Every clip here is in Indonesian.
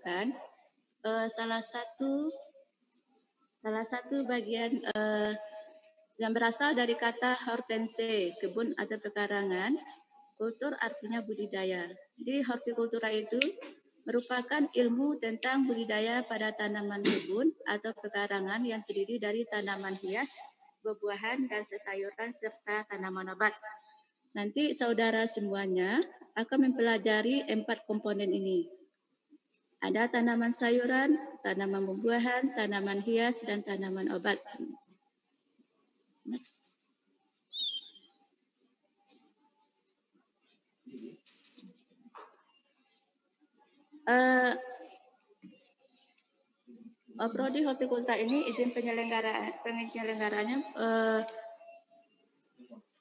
merupakan salah satu bagian yang berasal dari kata hortense, kebun atau pekarangan. Kultur artinya budidaya. Jadi hortikultura itu merupakan ilmu tentang budidaya pada tanaman kebun atau pekarangan yang terdiri dari tanaman hias, buah-buahan, dan sayuran serta tanaman obat. Nanti saudara semuanya akan mempelajari 4 komponen ini. Ada tanaman sayuran, tanaman buah-buahan, tanaman hias, dan tanaman obat. Next. Prodi hortikultura ini izin penyelenggaranya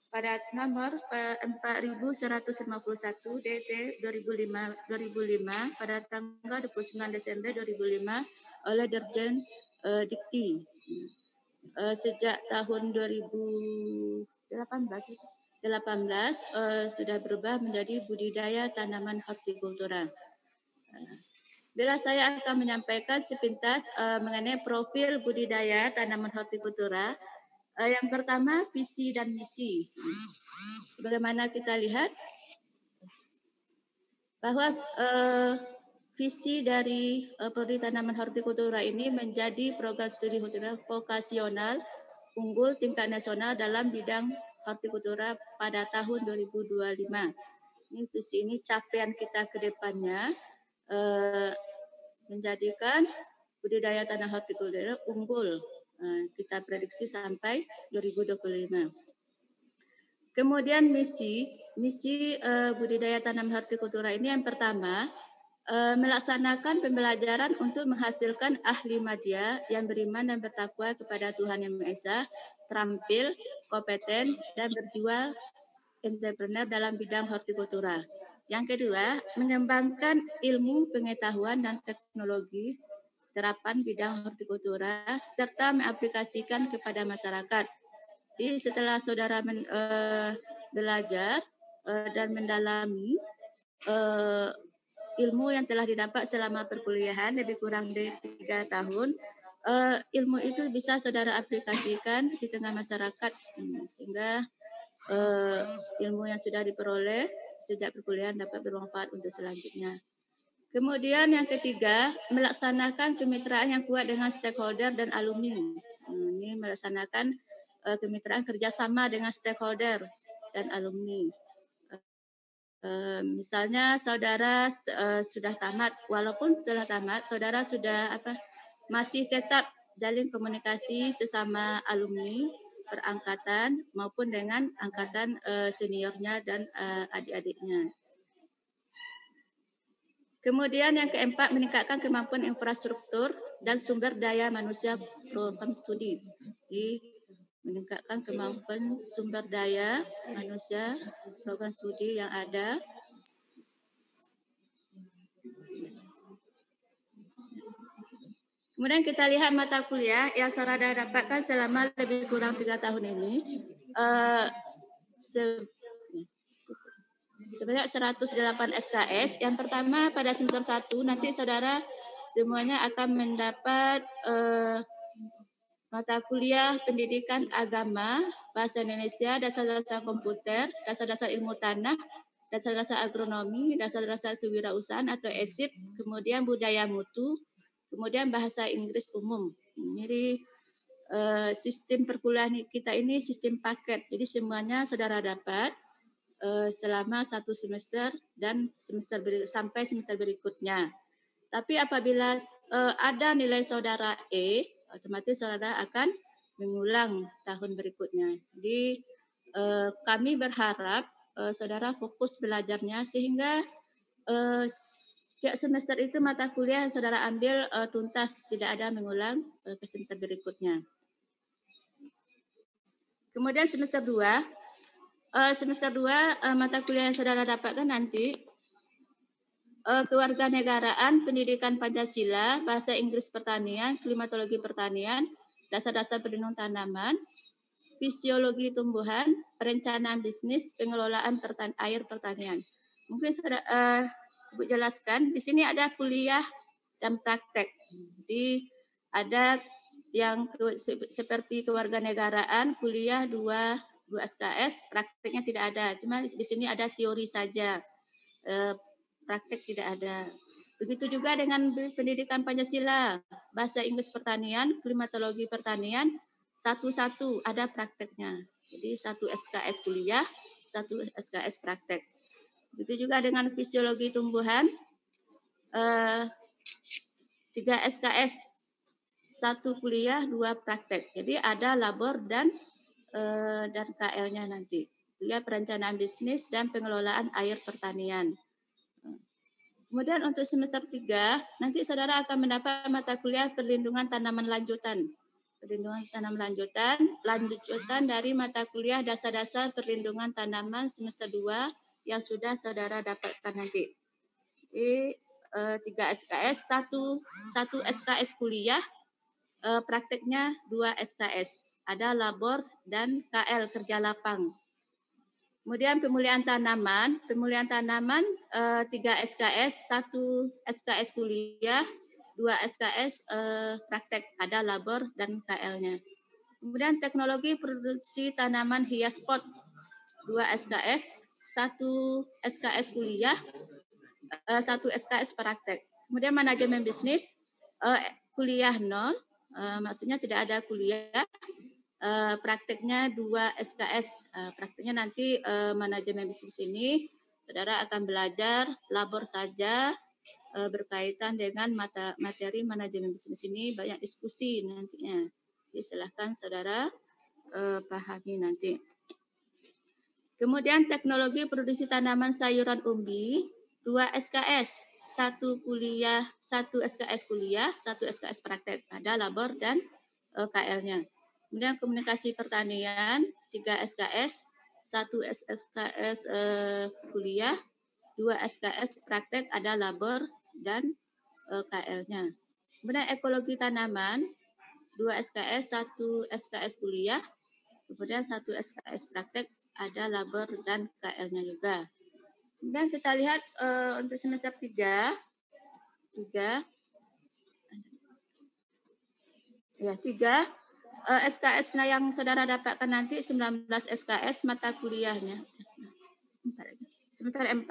pada nomor 4151 DT 2005 pada tanggal 29 Desember 2005 oleh Dirjen Dikti. Sejak tahun 2018 sudah berubah menjadi budidaya tanaman hortikultura. Bila saya akan menyampaikan sepintas mengenai profil budidaya tanaman hortikultura. Yang pertama, visi dan misi. Bagaimana kita lihat bahwa visi dari prodi tanaman hortikultura ini menjadi program studi hortikultura vokasional unggul tingkat nasional dalam bidang hortikultura pada tahun 2025. Ini visi ini capaian kita ke depannya menjadikan budidaya tanah hortikultura unggul. Kita prediksi sampai 2025. Kemudian misi budidaya tanam hortikultura ini yang pertama melaksanakan pembelajaran untuk menghasilkan ahli madya yang beriman dan bertakwa kepada Tuhan Yang Maha Esa, terampil, kompeten, dan berjiwa entrepreneur dalam bidang hortikultura. Yang kedua, mengembangkan ilmu pengetahuan dan teknologi terapan bidang hortikultura serta mengaplikasikan kepada masyarakat. Jadi setelah saudara belajar dan mendalami ilmu yang telah didapat selama perkuliahan lebih kurang dari 3 tahun, ilmu itu bisa saudara aplikasikan di tengah masyarakat sehingga ilmu yang sudah diperoleh sejak perkuliahan dapat bermanfaat untuk selanjutnya. Kemudian yang ketiga, melaksanakan kemitraan yang kuat dengan stakeholder dan alumni. Ini melaksanakan kemitraan kerjasama dengan stakeholder dan alumni. Misalnya saudara sudah tamat, walaupun setelah tamat, saudara sudah masih tetap jalin komunikasi sesama alumni perangkatan maupun dengan angkatan seniornya dan adik-adiknya. Kemudian yang keempat, meningkatkan kemampuan infrastruktur dan sumber daya manusia program studi. Jadi, meningkatkan kemampuan sumber daya manusia program studi yang ada. Kemudian kita lihat mata kuliah yang saudara dapatkan selama lebih kurang 3 tahun ini. Sebanyak 108 SKS. Yang pertama pada semester 1 nanti saudara semuanya akan mendapat mata kuliah pendidikan agama, bahasa Indonesia, dasar-dasar komputer, dasar-dasar ilmu tanah, dasar-dasar agronomi, dasar-dasar kewirausahaan atau ESIP, kemudian budaya mutu, kemudian bahasa Inggris umum. Jadi sistem perkuliahan kita ini sistem paket. Jadi semuanya saudara dapat selama 1 semester dan sampai semester berikutnya. Tapi apabila ada nilai saudara E, otomatis saudara akan mengulang tahun berikutnya. Jadi kami berharap saudara fokus belajarnya sehingga tiap semester itu mata kuliah yang saudara ambil tuntas, tidak ada mengulang ke semester berikutnya. Kemudian semester 2 mata kuliah yang saudara dapatkan nanti kewarganegaraan, pendidikan Pancasila, bahasa Inggris pertanian, klimatologi pertanian, dasar-dasar perlindungan tanaman, fisiologi tumbuhan, perencanaan bisnis, pengelolaan air pertanian. Mungkin saudara Ibu jelaskan, di sini ada kuliah dan praktek. Jadi ada yang seperti kewarganegaraan, kuliah 2 SKS, prakteknya tidak ada. Cuma di sini ada teori saja, praktek tidak ada. Begitu juga dengan pendidikan Pancasila, bahasa Inggris pertanian, klimatologi pertanian, satu-satu ada prakteknya. Jadi 1 SKS kuliah, 1 SKS praktek. Begitu juga dengan fisiologi tumbuhan, 3 SKS, 1 kuliah, 2 praktek. Jadi ada labor dan KL-nya nanti. Kuliah perencanaan bisnis dan pengelolaan air pertanian. Kemudian untuk semester 3, nanti saudara akan mendapat mata kuliah perlindungan tanaman lanjutan. Perlindungan tanaman lanjutan dari mata kuliah dasar-dasar perlindungan tanaman semester 2 yang sudah saudara dapatkan nanti. Jadi 3 SKS, 1 SKS kuliah, prakteknya 2 SKS. Ada labor dan KL kerja lapang. Kemudian pemulihan tanaman 3 SKS, 1 SKS kuliah, 2 SKS praktek, ada labor dan KL-nya. Kemudian teknologi produksi tanaman hias pot 2 SKS, 1 SKS kuliah, 1 SKS praktek. Kemudian manajemen bisnis kuliah 0, maksudnya tidak ada kuliah. Prakteknya 2 SKS. Prakteknya nanti manajemen bisnis ini saudara akan belajar labor saja, berkaitan dengan materi manajemen bisnis ini banyak diskusi nantinya. Jadi silahkan saudara pahami nanti. Kemudian teknologi produksi tanaman sayuran umbi 2 SKS, 1 kuliah, 1 SKS kuliah, 1 SKS praktek. Ada labor dan KL-nya. Kemudian komunikasi pertanian 3 SKS, 1 SKS kuliah, 2 SKS praktek, ada labor dan KL-nya. Kemudian ekologi tanaman 2 SKS, 1 SKS kuliah, kemudian 1 SKS praktek, ada labor dan KL-nya juga. Kemudian kita lihat untuk semester 3 SKS yang saudara dapatkan nanti 19 SKS mata kuliahnya. Semester 4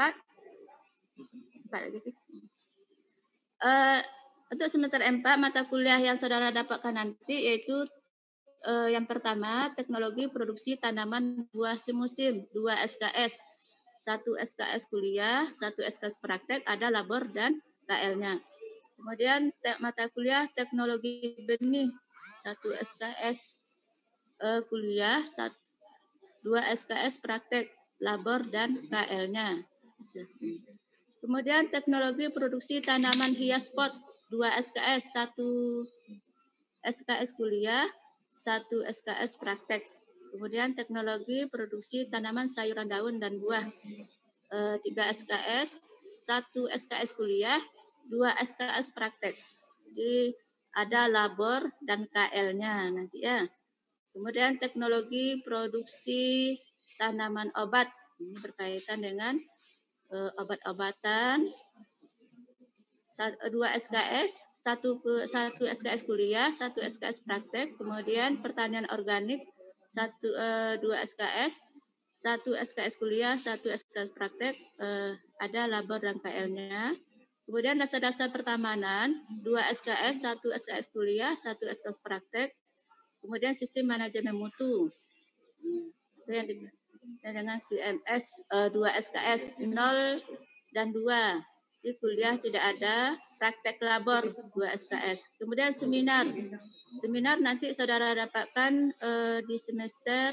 lagi. Untuk semester 4 mata kuliah yang saudara dapatkan nanti yaitu yang pertama teknologi produksi tanaman buah semusim 2 SKS. 1 SKS kuliah, 1 SKS praktek, ada labor dan KL-nya. Kemudian mata kuliah teknologi benih 1 SKS kuliah, 2 SKS praktek, labor dan KL-nya. Kemudian teknologi produksi tanaman hias pot 2 SKS, 1 SKS kuliah, 1 SKS praktek. Kemudian teknologi produksi tanaman sayuran daun dan buah 3 SKS, 1 SKS kuliah, 2 SKS praktek. Jadi ada labor dan KL-nya nanti ya. Kemudian teknologi produksi tanaman obat, ini berkaitan dengan obat-obatan 2 SKS, 1 SKS kuliah, 1 SKS praktek. Kemudian pertanian organik 2 SKS, 1 SKS kuliah, 1 SKS praktek, ada labor dan KL-nya. Kemudian dasar-dasar pertamanan 2 SKS, 1 SKS kuliah, 1 SKS praktek. Kemudian sistem manajemen mutu. Itu yang dengan QMS 2 SKS 0 dan 2. Di kuliah tidak ada, praktek labor 2 SKS. Kemudian seminar. Seminar nanti saudara dapatkan di semester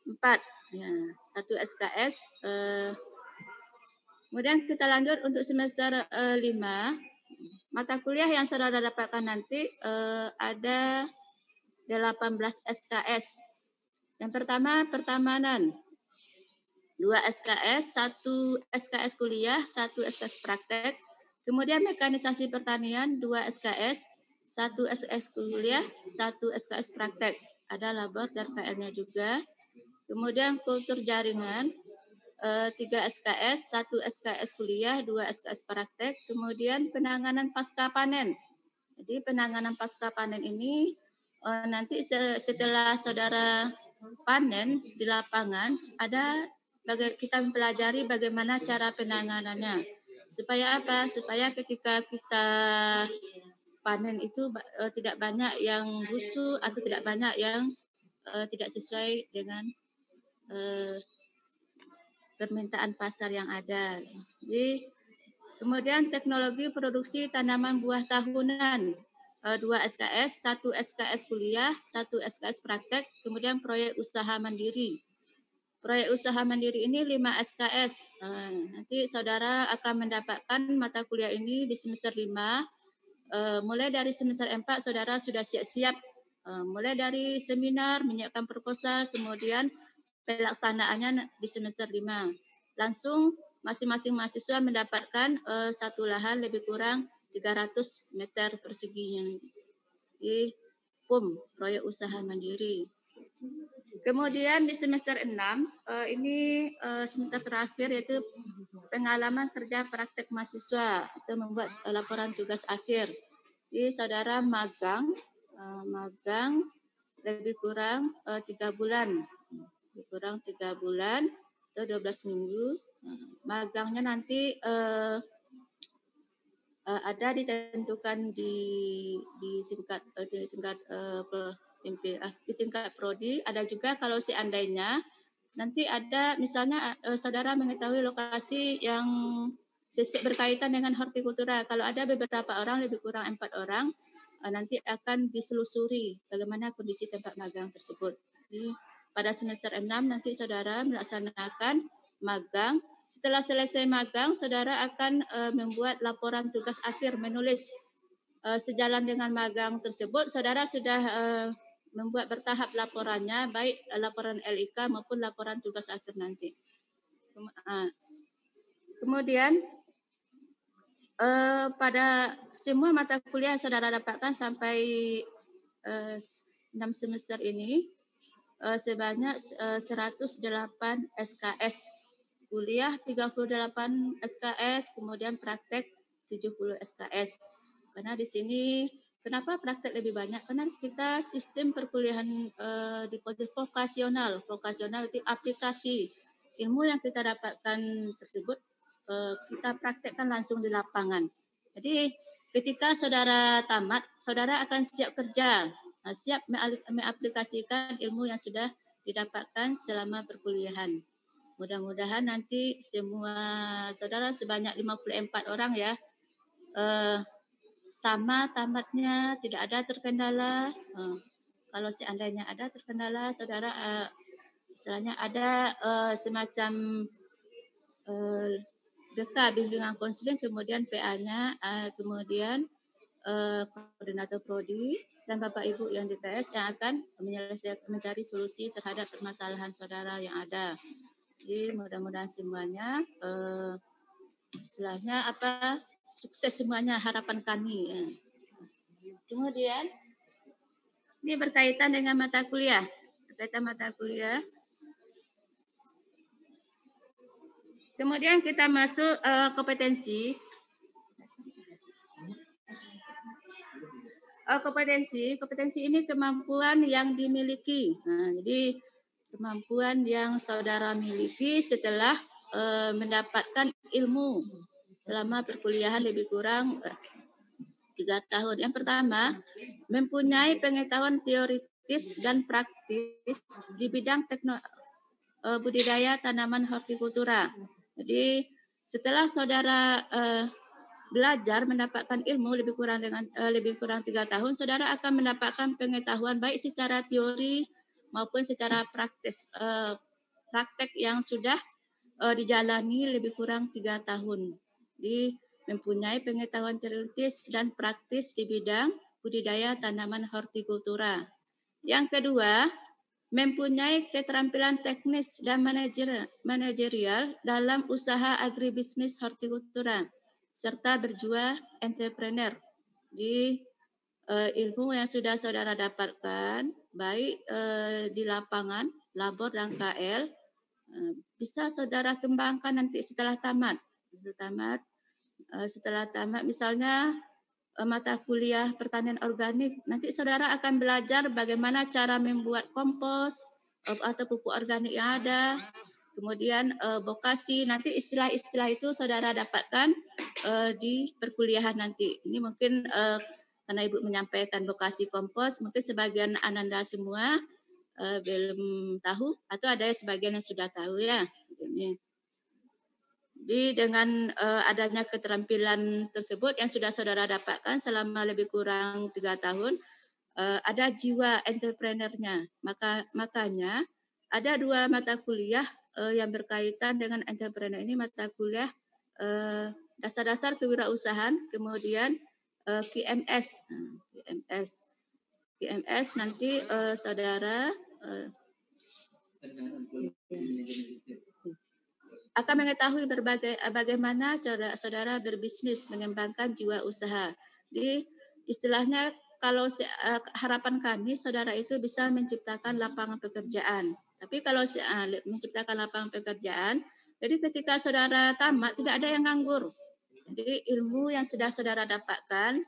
4. Ya, 1 SKS. Kemudian kita lanjut untuk semester 5. Mata kuliah yang saudara dapatkan nanti ada 18 SKS. Yang pertama pertamanan 2 SKS, 1 SKS kuliah, 1 SKS praktek. Kemudian mekanisasi pertanian 2 SKS, 1 SKS kuliah, 1 SKS praktek. Ada labor dan KL-nya juga. Kemudian kultur jaringan 3 SKS, 1 SKS kuliah, 2 SKS praktek, kemudian penanganan pasca panen. Jadi penanganan pasca panen ini nanti setelah saudara panen di lapangan, kita mempelajari bagaimana cara penanganannya. Supaya apa? Supaya ketika kita panen itu tidak banyak yang busuk atau tidak banyak yang tidak sesuai dengan permintaan pasar yang ada. Jadi, kemudian teknologi produksi tanaman buah tahunan, 2 SKS, 1 SKS kuliah, 1 SKS praktek, kemudian proyek usaha mandiri. Proyek usaha mandiri ini 5 SKS. Nanti saudara akan mendapatkan mata kuliah ini di semester 5. Mulai dari semester 4 saudara sudah siap-siap. Mulai dari seminar, menyiapkan proposal, kemudian pelaksanaannya di semester 5. Langsung masing-masing mahasiswa mendapatkan satu lahan lebih kurang 300 meter perseginya di PUM, proyek usaha mandiri. Kemudian di semester 6, ini semester terakhir yaitu pengalaman kerja praktek mahasiswa atau membuat laporan tugas akhir. Jadi saudara magang lebih kurang 3 bulan. Lebih kurang 3 bulan atau 12 minggu. Magangnya nanti ada ditentukan di tingkat prodi. Ada juga kalau seandainya nanti ada misalnya saudara mengetahui lokasi yang berkaitan dengan hortikultura. Kalau ada beberapa orang, lebih kurang 4 orang, nanti akan diselusuri bagaimana kondisi tempat magang tersebut. Jadi, pada semester 6 nanti saudara melaksanakan magang. Setelah selesai magang, saudara akan membuat laporan tugas akhir, menulis sejalan dengan magang tersebut. Saudara sudah membuat bertahap laporannya, baik laporan LIK maupun laporan tugas akhir nanti. Kemudian pada semua mata kuliah saudara dapatkan sampai 6 semester ini sebanyak 108 SKS. Kuliah 38 SKS, kemudian praktek 70 SKS. Karena di sini kenapa praktek lebih banyak? Karena kita sistem perkuliahan di vokasional. Vokasional itu aplikasi ilmu yang kita dapatkan tersebut kita praktekkan langsung di lapangan. Jadi ketika saudara tamat, saudara akan siap kerja, siap mengaplikasikan ilmu yang sudah didapatkan selama perkuliahan. Mudah-mudahan nanti semua saudara sebanyak 54 orang ya, sama tamatnya, tidak ada terkendala. Kalau seandainya ada terkendala, saudara istilahnya ada semacam DK, bimbingan konseling, kemudian PA-nya, kemudian koordinator prodi dan Bapak Ibu yang di PS yang akan mencari solusi terhadap permasalahan saudara yang ada. Jadi mudah-mudahan semuanya istilahnya sukses semuanya, harapan kami. Kemudian ini berkaitan dengan mata kuliah. Kemudian kita masuk kompetensi. Kompetensi ini kemampuan yang dimiliki. Jadi kemampuan yang saudara miliki setelah mendapatkan ilmu selama perkuliahan lebih kurang 3 tahun. Yang pertama, mempunyai pengetahuan teoritis dan praktis di bidang budidaya tanaman hortikultura. Jadi setelah saudara belajar mendapatkan ilmu lebih kurang 3 tahun, saudara akan mendapatkan pengetahuan baik secara teori maupun secara praktek yang sudah dijalani lebih kurang 3 tahun. Jadi mempunyai pengetahuan teoritis dan praktis di bidang budidaya tanaman hortikultura. Yang kedua, mempunyai keterampilan teknis dan manajerial dalam usaha agribisnis hortikultura serta berjiwa entrepreneur. Di ilmu yang sudah saudara dapatkan baik di lapangan, labor dan KL, bisa saudara kembangkan nanti setelah tamat. Setelah tamat misalnya mata kuliah pertanian organik, nanti saudara akan belajar bagaimana cara membuat kompos atau pupuk organik yang ada. Kemudian vokasi, nanti istilah-istilah itu saudara dapatkan di perkuliahan nanti. Ini mungkin karena Ibu menyampaikan vokasi kompos, mungkin sebagian Ananda semua belum tahu atau ada sebagian yang sudah tahu ya. Jadi dengan adanya keterampilan tersebut yang sudah saudara dapatkan selama lebih kurang 3 tahun, ada jiwa entrepreneurnya. Makanya ada 2 mata kuliah yang berkaitan dengan entrepreneur ini, mata kuliah dasar-dasar kewirausahaan, kemudian QMS. QMS nanti saudara akan mengetahui bagaimana cara saudara berbisnis, mengembangkan jiwa usaha. Jadi istilahnya kalau harapan kami saudara itu bisa menciptakan lapangan pekerjaan. Tapi kalau menciptakan lapangan pekerjaan, jadi ketika saudara tamat tidak ada yang nganggur. Jadi ilmu yang sudah saudara dapatkan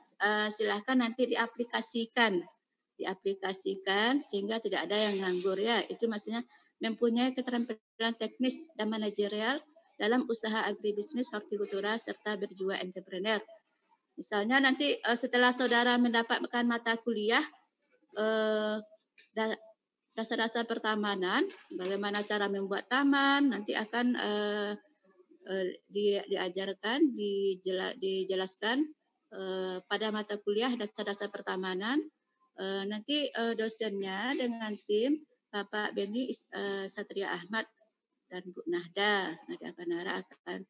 silahkan nanti diaplikasikan sehingga tidak ada yang nganggur ya. Itu maksudnya mempunyai keterampilan teknis dan manajerial dalam usaha agribisnis, hortikultura, serta berjiwa entrepreneur. Misalnya nanti setelah saudara mendapatkan mata kuliah dasar-dasar pertamanan, bagaimana cara membuat taman, nanti akan diajarkan, dijelaskan pada mata kuliah dasar-dasar pertamanan. Nanti dosennya dengan tim Bapak Beni Satria Ahmad dan Bu Nahda Kanara akan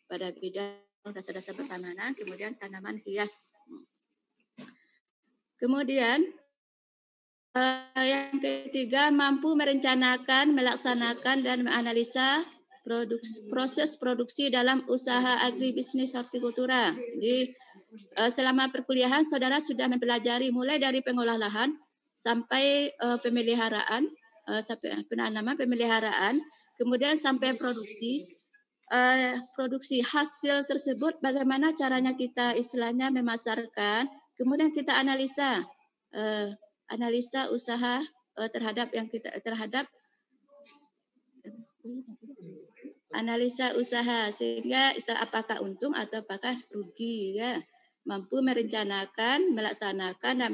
pada bidang dasar-dasar pertamanan, kemudian tanaman hias. Kemudian yang ketiga, mampu merencanakan, melaksanakan, dan menganalisa proses produksi dalam usaha agribisnis hortikultura. Jadi selama perkuliahan saudara sudah mempelajari mulai dari pengolah lahan sampai pemeliharaan, sampai penanaman, pemeliharaan, kemudian sampai produksi. Produksi hasil tersebut bagaimana caranya kita istilahnya memasarkan, kemudian kita analisa usaha terhadap analisa usaha sehingga apakah untung atau apakah rugi ya. Mampu merencanakan, melaksanakan dan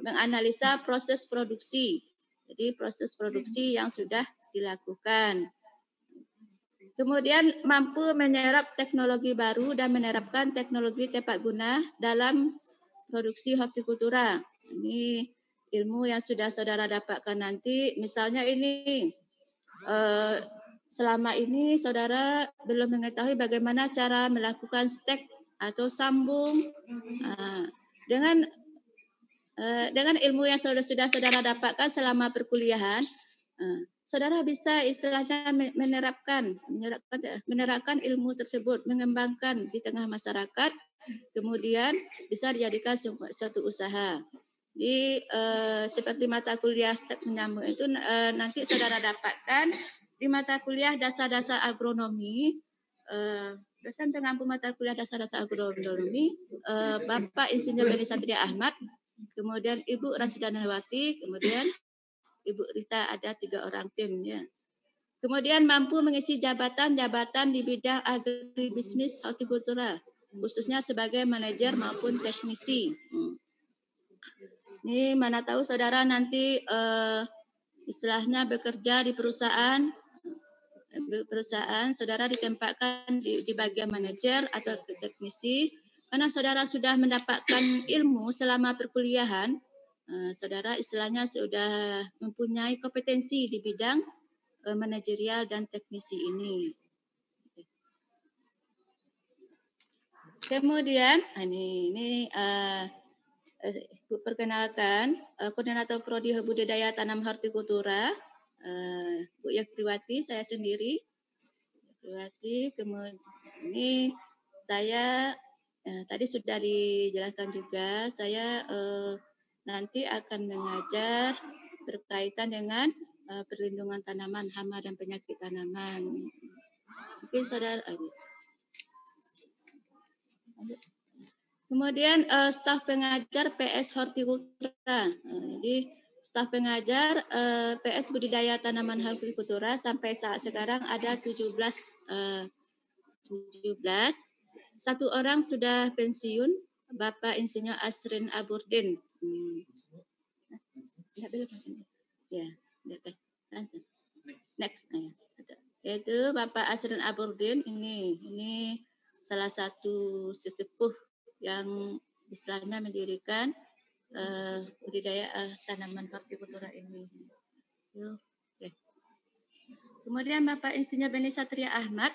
menganalisa proses produksi. Jadi proses produksi yang sudah dilakukan. Kemudian mampu menyerap teknologi baru dan menerapkan teknologi tepat guna dalam produksi hortikultura. Ini ilmu yang sudah saudara dapatkan nanti. Misalnya ini selama ini saudara belum mengetahui bagaimana cara melakukan stek atau sambung. Dengan ilmu yang sudah saudara dapatkan selama perkuliahan, saudara bisa istilahnya menerapkan ilmu tersebut, mengembangkan di tengah masyarakat, kemudian bisa dijadikan suatu usaha. Jadi seperti mata kuliah step menyambung itu nanti saudara dapatkan di mata kuliah dasar-dasar agronomi. Dosen pengampu mata kuliah dasar-dasar agronomi Bapak Insinyur Beni Satria Ahmad, kemudian Ibu Rasida Nawati, kemudian Ibu Rita, ada 3 orang tim ya. Kemudian mampu mengisi jabatan-jabatan di bidang agribisnis hortikultura, khususnya sebagai manajer maupun teknisi. Ini mana tahu saudara nanti istilahnya bekerja di perusahaan saudara ditempatkan di bagian manajer atau teknisi, karena saudara sudah mendapatkan ilmu selama perkuliahan, saudara istilahnya sudah mempunyai kompetensi di bidang manajerial dan teknisi ini. Kemudian ini perkenalkan koordinator prodi budidaya tanam hortikultura Bu Yakriwati, saya sendiri. Yakriwati, kemudian ini saya tadi sudah dijelaskan juga, saya nanti akan mengajar berkaitan dengan perlindungan tanaman, hama dan penyakit tanaman. Mungkin saudara. Kemudian staf pengajar PS Hortikultura. Jadi staf pengajar PS Budidaya Tanaman Hortikultura sampai saat sekarang ada 17. Satu orang sudah pensiun, Bapak Insinyur Asrin Aburdin. Ya, langsung. Next. Yaitu Bapak Asrin Aburdin ini salah satu sesepuh yang istilahnya mendirikan budidaya tanaman hortikultura ini. Okay. Kemudian Bapak Insinyur Beni Satria Ahmad,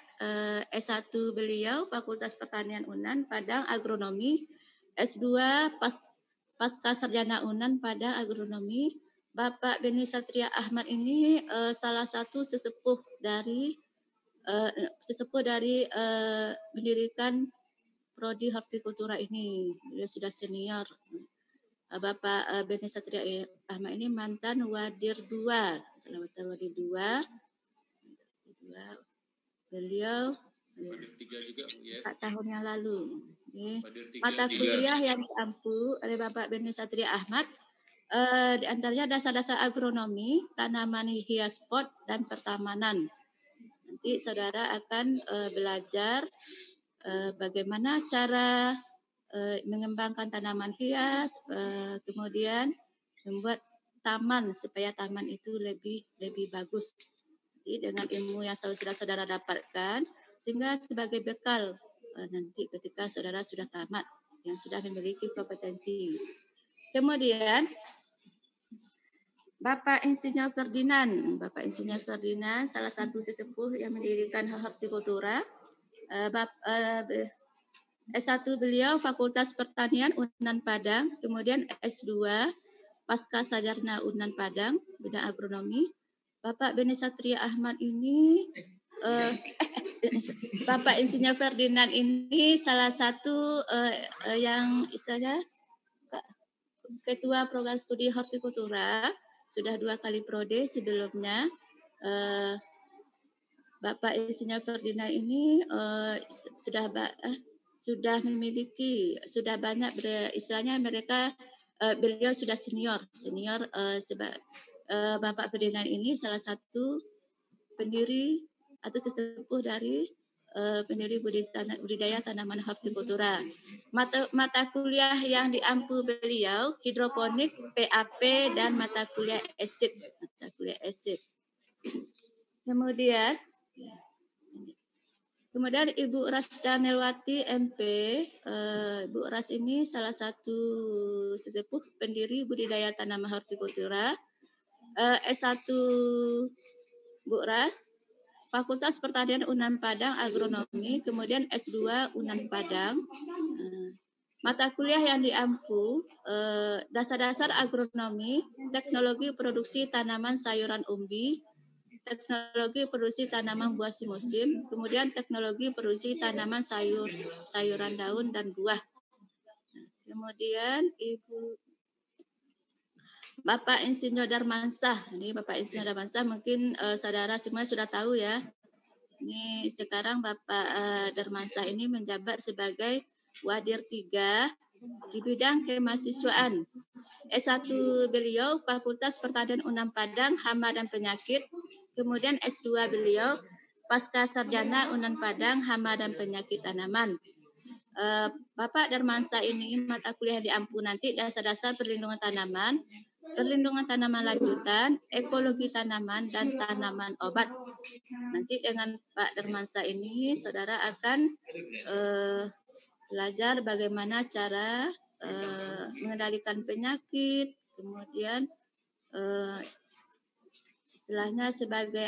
S1 beliau Fakultas Pertanian UNAN Padang Agronomi, S2 Pasca Sarjana UNAN Padang Agronomi. Bapak Beni Satria Ahmad ini salah satu sesepuh dari mendirikan prodi hortikultura ini. Beliau sudah senior. Bapak Beni Satria Ahmad ini mantan Wadir 2. Wadir 2. Beliau 4 tahun yang lalu. Mata kuliah yang diampu oleh Bapak Beni Satria Ahmad di antaranya dasar-dasar agronomi, tanaman hias pot, dan pertamanan. Nanti saudara akan belajar bagaimana cara mengembangkan tanaman hias, kemudian membuat taman supaya taman itu lebih bagus. Jadi dengan ilmu yang sudah saudara dapatkan, sehingga sebagai bekal nanti ketika saudara sudah tamat, yang sudah memiliki kompetensi. Kemudian Bapak Insinyur Ferdinand salah satu sesepuh yang mendirikan hortikultura. S1 beliau Fakultas Pertanian UNAN Padang, kemudian S2 Pasca Sarjana UNAN Padang, bidang agronomi. Bapak Beni Satria Ahmad ini, Bapak Insinyur Ferdinand ini salah satu yang istilahnya Ketua Program Studi Hortikultura, sudah 2 kali prode sebelumnya. Bapak Insinyur Ferdinand ini sudah memiliki, sudah banyak istilahnya mereka beliau sudah senior sebab Bapak Ferdinand ini salah satu pendiri atau sesepuh dari pendiri budidaya tanaman hortikultura. Mata kuliah yang diampu beliau hidroponik, PAP, dan mata kuliah ESIP. Kemudian Ibu Rasda Nelwati MP, Ibu Ras ini salah satu sesepuh pendiri budidaya tanaman hortikultura, S1 Bu Ras, Fakultas Pertanian UNAN Padang Agronomi, kemudian S2 UNAN Padang. Mata kuliah yang diampu dasar-dasar agronomi, teknologi produksi tanaman sayuran umbi, teknologi produksi tanaman buah musim, kemudian teknologi produksi tanaman sayuran daun dan buah. Kemudian Bapak Insinyur Darmansah, ini Bapak Insinyur Darmansah mungkin saudara semua sudah tahu ya. Ini sekarang Bapak Darmansah ini menjabat sebagai Wadir 3 di bidang kemahasiswaan. S1 beliau Fakultas Pertanian UNAN Padang, Hama dan Penyakit. Kemudian S2 beliau Pasca Sarjana UNAN Padang, Hama dan Penyakit Tanaman. Bapak Darmansah ini mata kuliah diampu nanti dasar-dasar perlindungan tanaman lanjutan, ekologi tanaman, dan tanaman obat. Nanti dengan Pak Darmansah ini saudara akan belajar bagaimana cara mengendalikan penyakit, kemudian istilahnya sebagai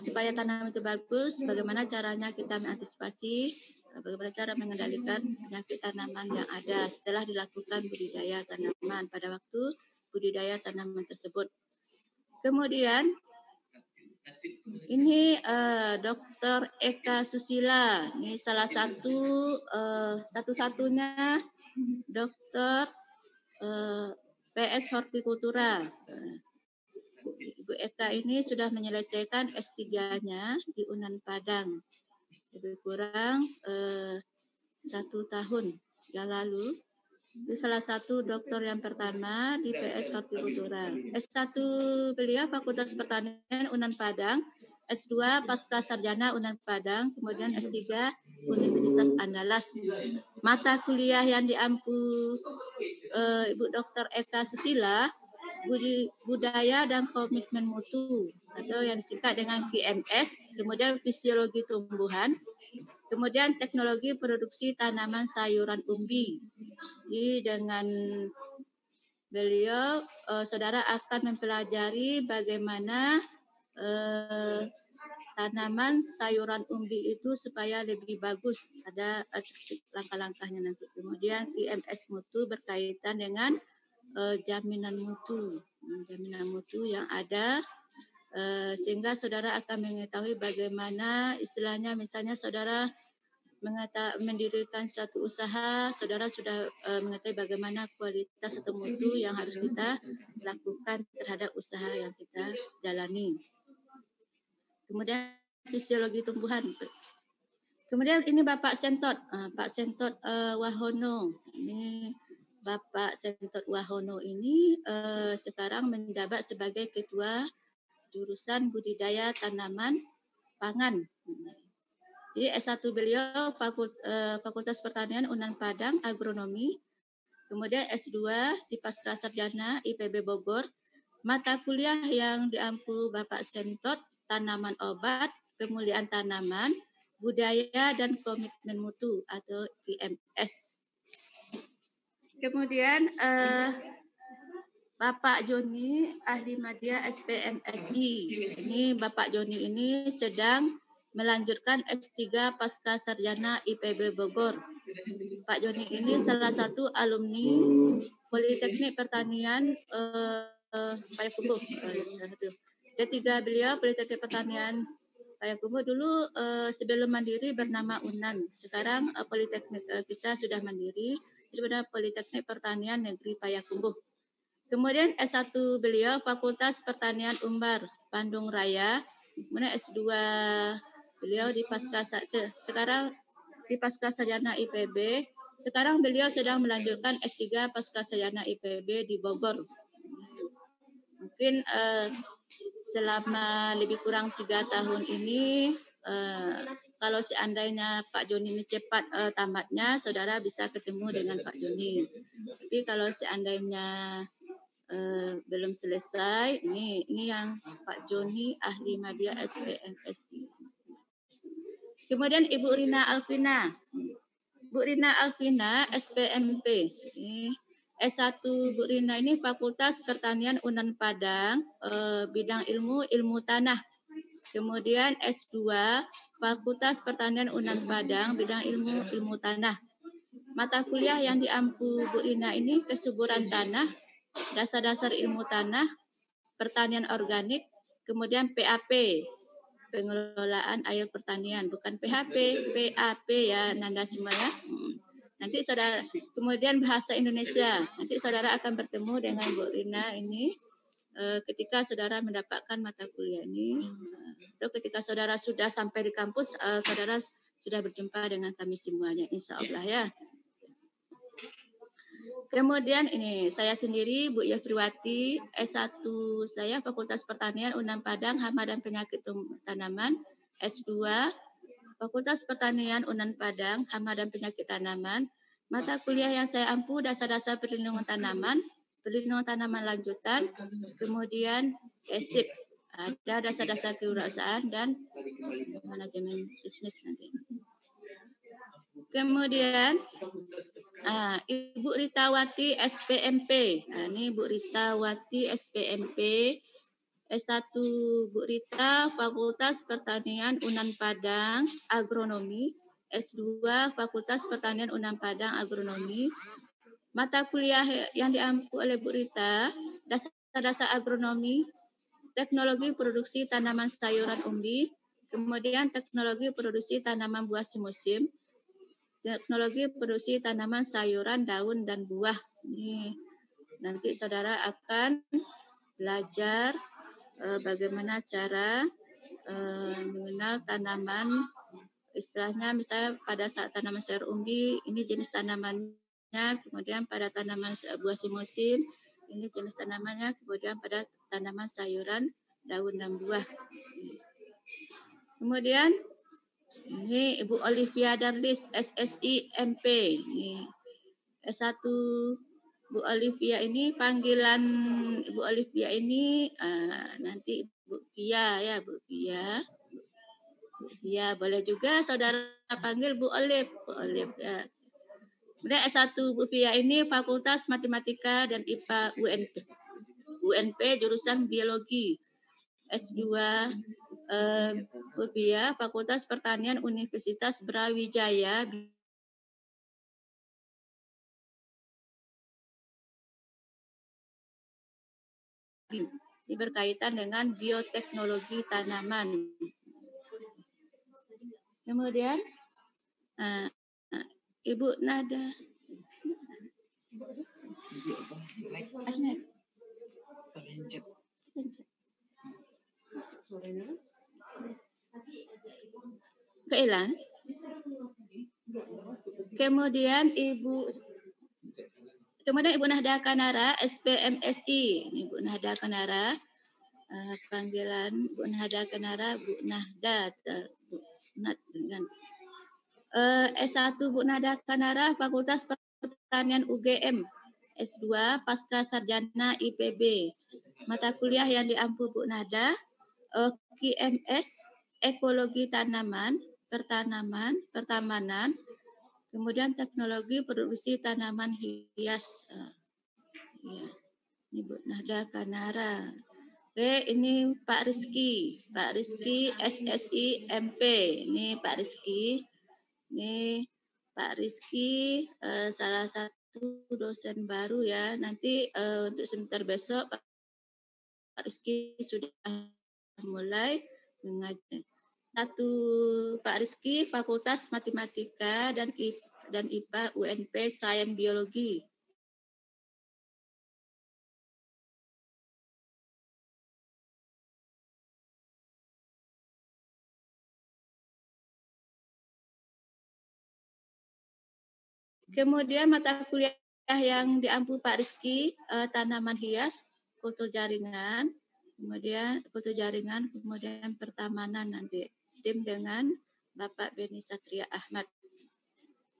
supaya tanaman itu bagus, bagaimana caranya kita mengantisipasi, bagaimana cara mengendalikan penyakit tanaman yang ada setelah dilakukan budidaya tanaman pada waktu budidaya tanaman tersebut. Kemudian ini Dr. Eka Susila, ini salah satu satu-satunya dokter PS Hortikultura. Ibu Eka ini sudah menyelesaikan S3-nya di Unan Padang. Lebih kurang 1 tahun yang lalu. Itu salah satu dokter yang pertama di PS Hortikultura. S1 beliau Fakultas Pertanian Unan Padang, S2 Pasca Sarjana Unan Padang, kemudian S3 Universitas Andalas. Mata kuliah yang diampu Ibu Dr. Eka Susila, Budaya dan Komitmen Mutu atau yang disingkat dengan QMS, kemudian Fisiologi Tumbuhan, kemudian Teknologi Produksi Tanaman Sayuran Umbi. Jadi dengan beliau, saudara akan mempelajari bagaimana tanaman sayuran umbi itu supaya lebih bagus. Ada langkah-langkahnya nanti. Kemudian IMS mutu berkaitan dengan jaminan mutu yang ada, sehingga saudara akan mengetahui bagaimana istilahnya, misalnya saudara mendirikan suatu usaha, saudara sudah mengetahui bagaimana kualitas atau mutu yang harus kita lakukan terhadap usaha yang kita jalani. Kemudian fisiologi tumbuhan. Kemudian ini Bapak Sentot, Pak Sentot Wahono. Ini Bapak Sentot Wahono ini sekarang menjabat sebagai Ketua Jurusan Budidaya Tanaman Pangan. Jadi S1 beliau Fakultas Pertanian Unan Padang Agronomi, kemudian S2 di Pasca Sarjana IPB Bogor. Mata kuliah yang diampu Bapak Sentot, Tanaman Obat, Kemuliaan Tanaman, Budaya dan Komitmen Mutu atau IMS. Kemudian Bapak Joni Ahli Madya SPMSI. Ini Bapak Joni ini sedang melanjutkan S3 Pasca Sarjana IPB Bogor. Pak Joni ini salah satu alumni Politeknik Pertanian Payakumbuh. D3 beliau Politeknik Pertanian Payakumbuh dulu sebelum mandiri bernama UNAN. Sekarang Politeknik kita sudah mandiri, jadi Politeknik Pertanian Negeri Payakumbuh. Kemudian S1 beliau Fakultas Pertanian Umbar Bandung Raya. Kemudian S2 beliau di sekarang di Pasca Sarjana IPB. Sekarang beliau sedang melanjutkan S3 Pasca Sarjana IPB di Bogor. Mungkin selama lebih kurang 3 tahun ini, kalau seandainya Pak Joni ini cepat tamatnya, saudara bisa ketemu dengan Pak Joni. Tapi kalau seandainya belum selesai, ini yang Pak Joni Ahli Madya SPMSI. Kemudian Ibu Rina Alvina. Bu Rina Alvina SPMP. Ini S1 Bu Rina ini Fakultas Pertanian Unan Padang, bidang ilmu tanah. Kemudian S2 Fakultas Pertanian Unan Padang, bidang ilmu tanah. Mata kuliah yang diampu Bu Rina ini kesuburan tanah, dasar-dasar ilmu tanah, pertanian organik, kemudian PAP, pengelolaan air pertanian, bukan PHP, PAP ya Nanda semua ya. Nanti saudara, kemudian bahasa Indonesia, nanti saudara akan bertemu dengan Bu Rina ini ketika saudara mendapatkan mata kuliah ini, atau ketika saudara sudah sampai di kampus, saudara sudah berjumpa dengan kami semuanya, insya Allah ya. Kemudian ini saya sendiri Bu Yafriwati, S1 saya Fakultas Pertanian Unan Padang Hama dan Penyakit Tanaman, S2 Fakultas Pertanian Unan Padang Hama dan Penyakit Tanaman. Mata kuliah yang saya ampu dasar-dasar perlindungan tanaman lanjutan, kemudian ESIP, ada dasar-dasar kewirausahaan dan manajemen bisnis nanti. Kemudian Ibu Ritawati SPMP. Ini Bu Ritawati SPMP. S1 Bu Rita Fakultas Pertanian Unan Padang Agronomi. S2 Fakultas Pertanian Unan Padang Agronomi. Mata kuliah yang diampu oleh Bu Rita dasar-dasar agronomi, teknologi produksi tanaman sayuran umbi, kemudian teknologi produksi tanaman buah semusim, teknologi produksi tanaman sayuran, daun, dan buah. Ini nanti saudara akan belajar bagaimana cara mengenal tanaman, istilahnya misalnya pada saat tanaman sayur umbi, ini jenis tanamannya, kemudian pada tanaman buah musim, ini jenis tanamannya, kemudian pada tanaman sayuran, daun dan buah. Kemudian ini Ibu Olivia Darlis, SSI MP. Ini S1 Bu Olivia ini, panggilan Ibu Olivia ini nanti Bu Pia ya, Bu Pia. Bu Pia, boleh juga saudara panggil Bu Olive. Bu Olive ya. Kemudian S1 Bu Pia ini Fakultas Matematika dan IPA UNP. UNP jurusan Biologi. S2 Bu Pia Fakultas Pertanian Universitas Brawijaya. Ini berkaitan dengan bioteknologi tanaman. Kemudian Ibu Nada. Keilan. Kemudian Ibu Nahda Kanara, SPMSI. Ibu Nahda Kanara, panggilan Bu Nahda Kanara, Bu Nahda. S1 Bu Nahda Kanara, Fakultas Pertanian UGM. S2 Pasca Sarjana IPB. Mata kuliah yang diampu Bu Nahda, QMS, Ekologi Tanaman, Pertamanan, kemudian Teknologi Produksi Tanaman Hias. Ya, ini Bu Nahda Kanara. Oke, ini Pak Rizky SSI MP. Ini Pak Rizky. Ini Pak Rizky, salah satu dosen baru ya. Nanti untuk semester besok Pak Rizky sudah mulai mengajar. Satu Pak Rizky, Fakultas Matematika dan IPA UNP Sains Biologi. Kemudian mata kuliah yang diampu Pak Rizky, tanaman hias, kultur jaringan, kemudian pertamanan nanti tim dengan Bapak Beni Satria Ahmad.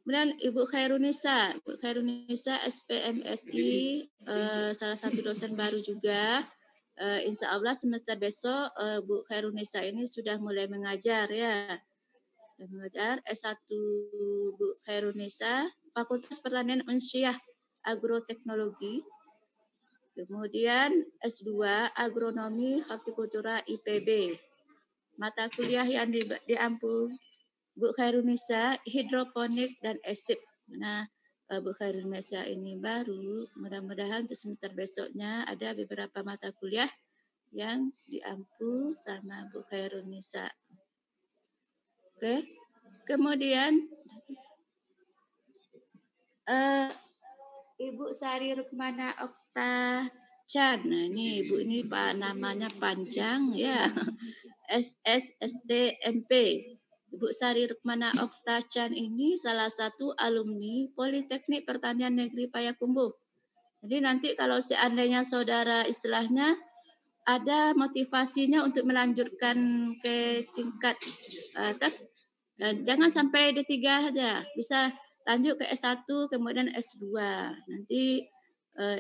Kemudian Ibu Khairunisa SPMSI, salah satu dosen baru juga. Insya Allah semester besok Bu Khairunisa ini sudah mulai mengajar ya. Mengajar S1 Bu Khairunisa, Fakultas Pertanian Unsyah Agroteknologi. Kemudian S2 Agronomi Hortikultura IPB. Mata kuliah yang diampu Bu Khairunisa, Hidroponik dan ESIP. Nah, Bu Khairunisa ini baru, mudah-mudahan untuk semester besoknya ada beberapa mata kuliah yang diampu sama Bu Khairunisa. Oke. Kemudian Ibu Sari Rukmana Okta Chan. Nah, ini Ibu ini Pak namanya panjang ya. SSSTMP. Ibu Sari Rukmana Okta Chan ini salah satu alumni Politeknik Pertanian Negeri Payakumbuh. Jadi nanti kalau seandainya saudara istilahnya ada motivasinya untuk melanjutkan ke tingkat atas, jangan sampai D3 saja, bisa lanjut ke S1 kemudian S2. Nanti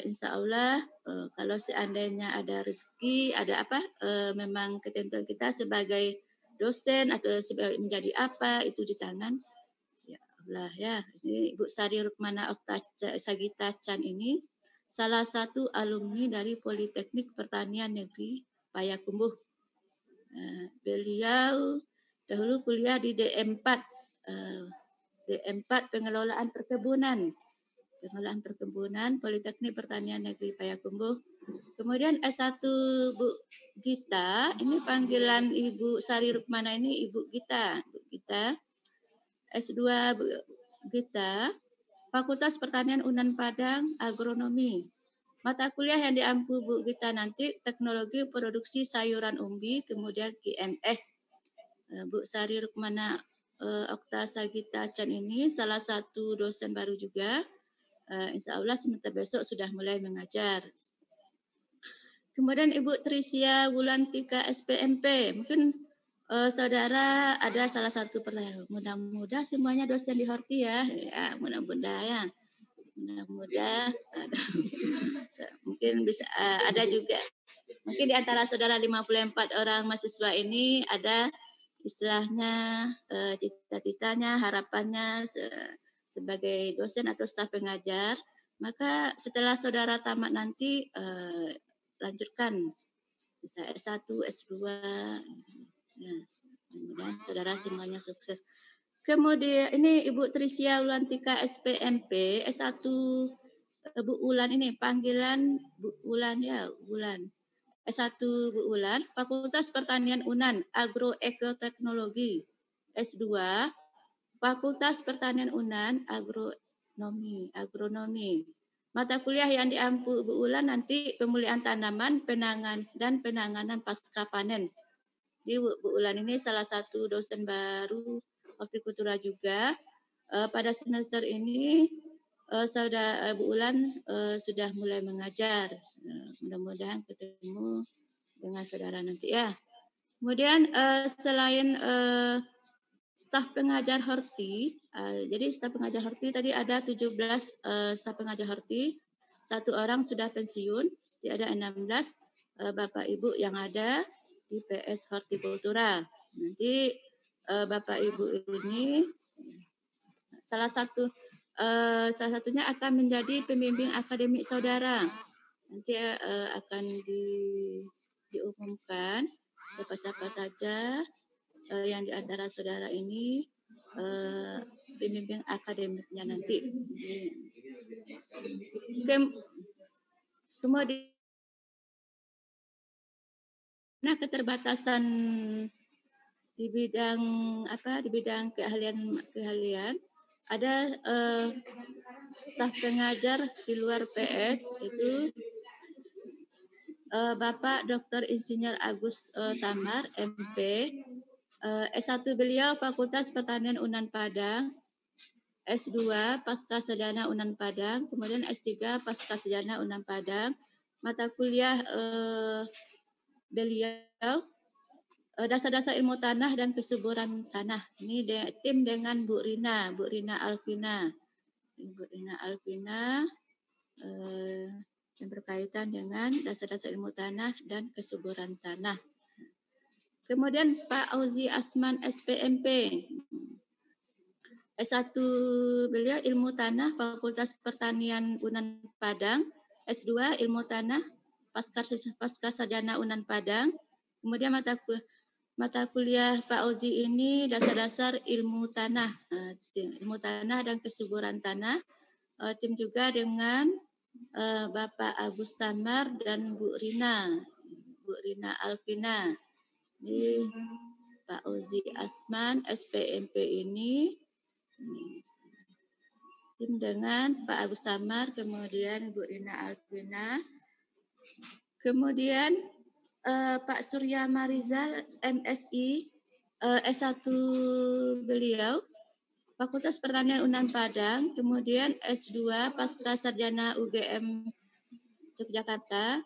insya Allah kalau seandainya ada rezeki, ada apa, memang ketentuan kita sebagai dosen atau sebagai menjadi apa itu di tangan ya Allah ya. Ini Ibu Sari Rukmana Okta Sagita Chan ini salah satu alumni dari Politeknik Pertanian Negeri Payakumbuh. Beliau dahulu kuliah di D4 Pengelolaan Perkebunan Politeknik Pertanian Negeri Payakumbuh. Kemudian S1 Bu Gita, ini panggilan Ibu Sari Rukmana ini Ibu Gita. S2 Bu Gita, Fakultas Pertanian Unan Padang Agronomi. Mata kuliah yang diampu Bu Gita nanti teknologi produksi sayuran umbi, kemudian QMS. Bu Sari Rukmana Okta Sagita Chan ini salah satu dosen baru juga. Insya Allah semester besok sudah mulai mengajar. Kemudian Ibu Trisia Wulantika SPMP, mungkin saudara ada salah satu pertanyaan. Mudah-mudahan semuanya dosen di Horti ya, mudah-mudahan ya. Mudah-mudahan mungkin bisa ada juga. Mungkin di antara saudara 54 orang mahasiswa ini ada istilahnya cita-citanya, harapannya sebagai dosen atau staf pengajar. Maka setelah saudara tamat nanti lanjutkan bisa S1, S2. Ya, mudah-mudahan saudara semuanya sukses. Kemudian ini Ibu Trisia Ulantika SPMP S1 Bu Ulan ini panggilan Bu Ulan ya, Ulan. S1 Bu Ulan, Fakultas Pertanian UNAN, Agroekoteknologi. S2 Fakultas Pertanian UNAN, Agronomi. Mata kuliah yang diampu Bu Ulan nanti pemulihan tanaman, penanganan pasca panen. Di Bu Ulan ini salah satu dosen baru hortikultura juga. Pada semester ini saudara Bu Ulan sudah mulai mengajar. Mudah-mudahan ketemu dengan saudara nanti ya. Kemudian selain staf pengajar horti, jadi staf pengajar horti tadi ada 17 staf pengajar horti, 1 orang sudah pensiun, jadi ada 16 Bapak Ibu yang ada di PS Hortikultura. Nanti Bapak Ibu ini salah satunya akan menjadi pembimbing akademik saudara. Nanti akan diumumkan siapa-siapa saja yang di antara saudara ini pembimbing akademiknya nanti. Kemudian keterbatasan di bidang apa? Di bidang keahlian ada staf pengajar di luar PS itu Bapak Dr. Insinyur Agus Tamar, MP, S1 beliau Fakultas Pertanian UNAN Padang, S2 Pasca Sarjana UNAN Padang, kemudian S3 Pasca Sarjana UNAN Padang. Mata kuliah beliau dasar-dasar ilmu tanah dan kesuburan tanah. Ini tim dengan Bu Rina Alvina. Bu Rina Alvina yang berkaitan dengan dasar-dasar ilmu tanah dan kesuburan tanah. Kemudian Pak Auzi Asman SPMP. S1 beliau ilmu tanah Fakultas Pertanian UNAN Padang, S2 ilmu tanah Pasca Sarjana UNAN Padang. Kemudian mata kuliah Pak Auzi ini dasar-dasar ilmu tanah dan kesuburan tanah. Tim juga dengan Bapak Agus Tamar dan Bu Rina Alvina. Ini Pak Auzi Asman SPMP ini tim dengan Pak Agus Tamar, kemudian Bu Rina Alvina, kemudian Pak Surya Marizal MSI S1 beliau Fakultas Pertanian UNAN Padang, kemudian S2 Pasca Sarjana UGM Yogyakarta,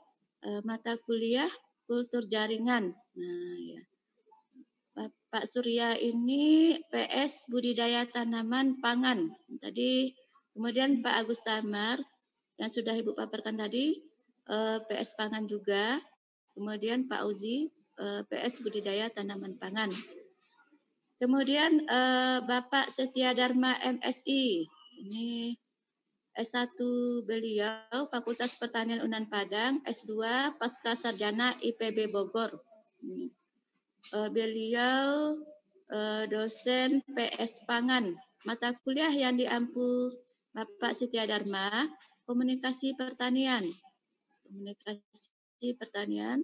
mata kuliah Kultur Jaringan. Nah, ya. Pak Surya ini PS Budidaya Tanaman Pangan. Tadi kemudian Pak Agus Tamar yang sudah Ibu paparkan tadi PS Pangan juga. Kemudian Pak Uzi PS Budidaya Tanaman Pangan. Kemudian Bapak Setia Dharma MSI. Ini S1 beliau Fakultas Pertanian UNAN Padang, S2 Pasca Sarjana IPB Bogor. Beliau dosen PS Pangan. Mata kuliah yang diampu Bapak Setia Dharma, komunikasi pertanian. Komunikasi pertanian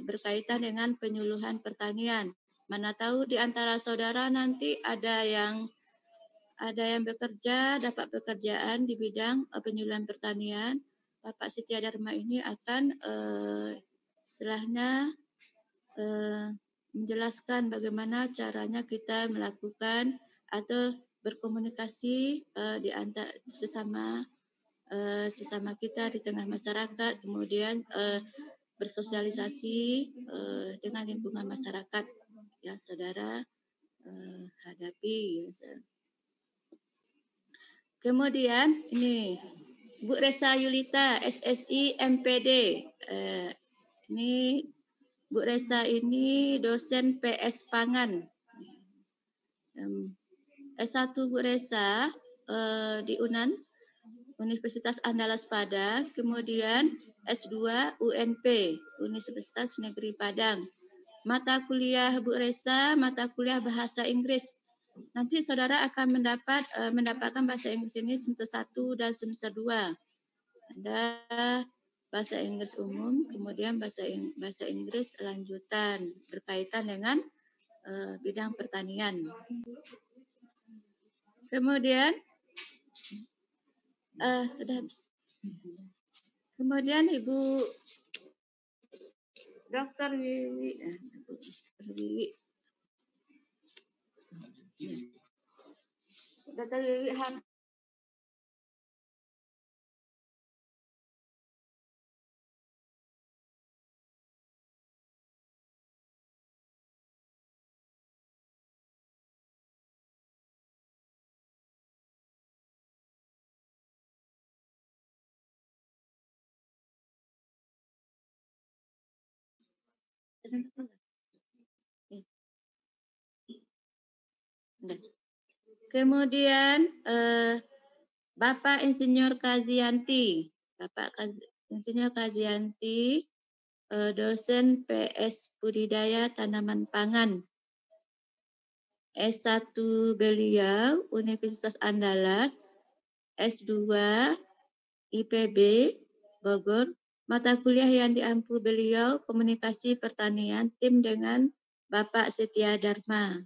berkaitan dengan penyuluhan pertanian. Mana tahu di antara saudara nanti ada yang bekerja, dapat pekerjaan di bidang penyuluhan pertanian. Bapak Setia Dharma ini akan istilahnya menjelaskan bagaimana caranya kita melakukan atau berkomunikasi di antara sesama kita di tengah masyarakat, kemudian bersosialisasi dengan lingkungan masyarakat yang saudara hadapi. Kemudian ini Bu Resa Yulita, SSI MPD. Ini Bu Resa ini dosen PS Pangan. S1 Bu Resa di UNAN, Universitas Andalas Padang, kemudian S2 UNP, Universitas Negeri Padang. Mata kuliah Bu Resa, mata kuliah bahasa Inggris. Nanti saudara akan mendapatkan bahasa Inggris ini semester 1 dan semester 2. Ada bahasa Inggris umum, kemudian bahasa Inggris lanjutan berkaitan dengan bidang pertanian. Kemudian kemudian Ibu Dr. Wiwi, Dr. Wiwi Kemudian Bapak Insinyur Kazianti, Insinyur Kazianti, dosen PS Budidaya Tanaman Pangan. S1 beliau Universitas Andalas, S2 IPB Bogor. Mata kuliah yang diampu beliau Komunikasi Pertanian tim dengan Bapak Setia Dharma.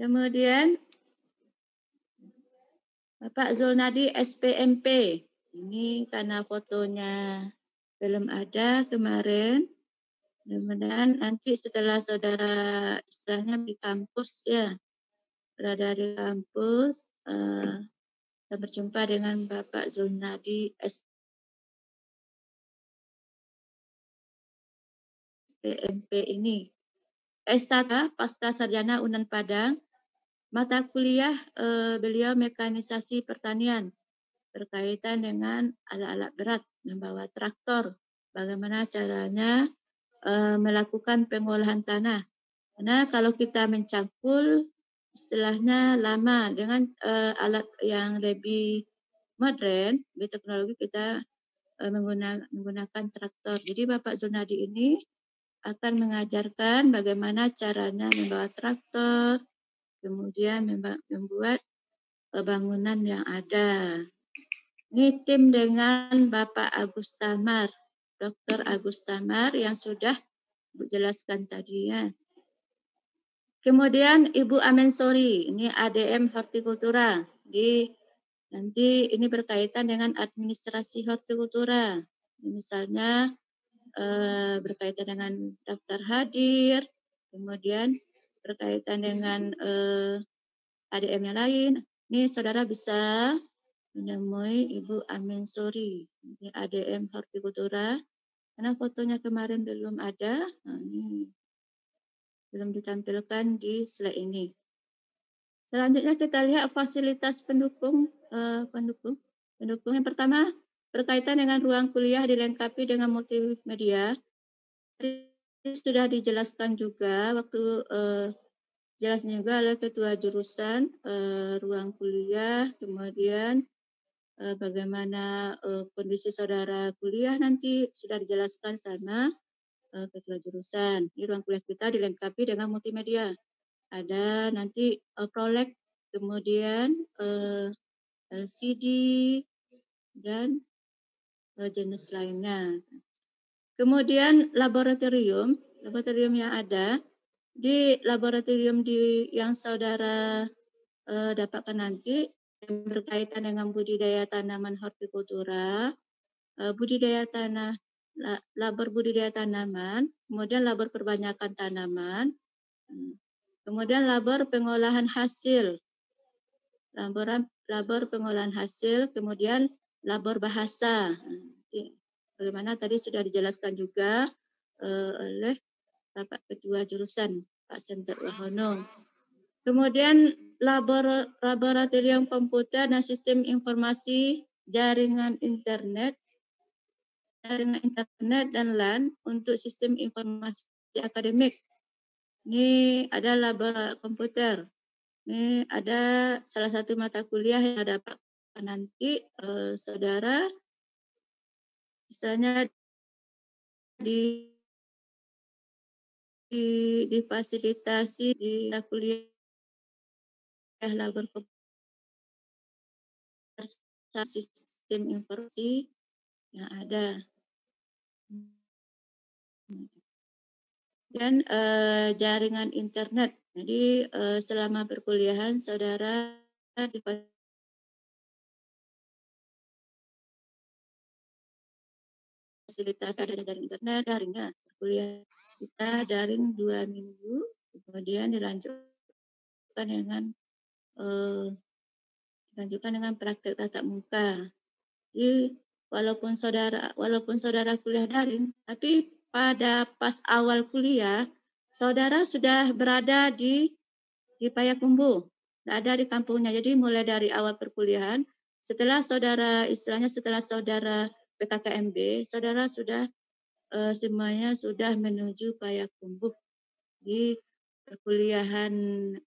Kemudian Bapak Zulnadi SPMP. Ini karena fotonya belum ada kemarin. Mudah-mudahan nanti setelah saudara istilahnya di kampus ya, berada di kampus, kita berjumpa dengan Bapak Zulnadi SPMP ini. S1 Pasca Sarjana UNAN Padang, mata kuliah beliau mekanisasi pertanian berkaitan dengan alat-alat berat, membawa traktor, bagaimana caranya melakukan pengolahan tanah. Karena kalau kita mencangkul istilahnya lama dengan alat yang lebih modern, lebih teknologi kita menggunakan traktor. Jadi Bapak Zulnadi ini akan mengajarkan bagaimana caranya membawa traktor, kemudian membuat bangunan yang ada. Ini tim dengan Bapak Agus Tamar, Dr. Agus Tamar yang sudah Ibu jelaskan tadi ya. Kemudian Ibu Amensori, ini ADM Hortikultura. Nanti ini berkaitan dengan administrasi hortikultura. Misalnya berkaitan dengan daftar hadir, kemudian berkaitan dengan ADM yang lain. Ini saudara bisa menemui Ibu Amensori, ini ADM Hortikultura. Karena fotonya kemarin belum ada, nah ini belum ditampilkan di slide ini. Selanjutnya kita lihat fasilitas pendukung. Pendukung yang pertama berkaitan dengan ruang kuliah dilengkapi dengan multimedia. Ini sudah dijelaskan juga waktu jelasnya juga oleh ketua jurusan ruang kuliah, kemudian bagaimana kondisi saudara kuliah nanti sudah dijelaskan sama ketua jurusan. Di ruang kuliah kita dilengkapi dengan multimedia. Ada nanti prolek, kemudian LCD dan jenis lainnya. Kemudian laboratorium yang ada di laboratorium yang saudara dapatkan nanti berkaitan dengan budidaya tanaman hortikultura, budidaya tanah, labor budidaya tanaman, kemudian labor perbanyakan tanaman, kemudian labor pengolahan hasil, labor pengolahan hasil, kemudian labor bahasa. Bagaimana tadi sudah dijelaskan juga oleh Bapak Ketua Jurusan Pak Senter Wahono. Kemudian laboratorium komputer dan sistem informasi jaringan internet dan LAN untuk sistem informasi akademik. Ini ada labor komputer. Ini ada salah satu mata kuliah yang dapat nanti saudara misalnya difasilitasi di kuliah labor komputer sistem informasi yang ada. Dan jaringan internet. Jadi selama perkuliahan saudara fasilitas ada jaring internet, daringnya kuliah kita daring 2 minggu, kemudian dilanjutkan dengan praktek tatap muka. Jadi walaupun saudara kuliah daring, tapi pada pas awal kuliah saudara sudah berada di Payakumbuh, ada di kampungnya. Jadi mulai dari awal perkuliahan, setelah saudara PKKMB, saudara sudah semuanya sudah menuju Payakumbuh di perkuliahannya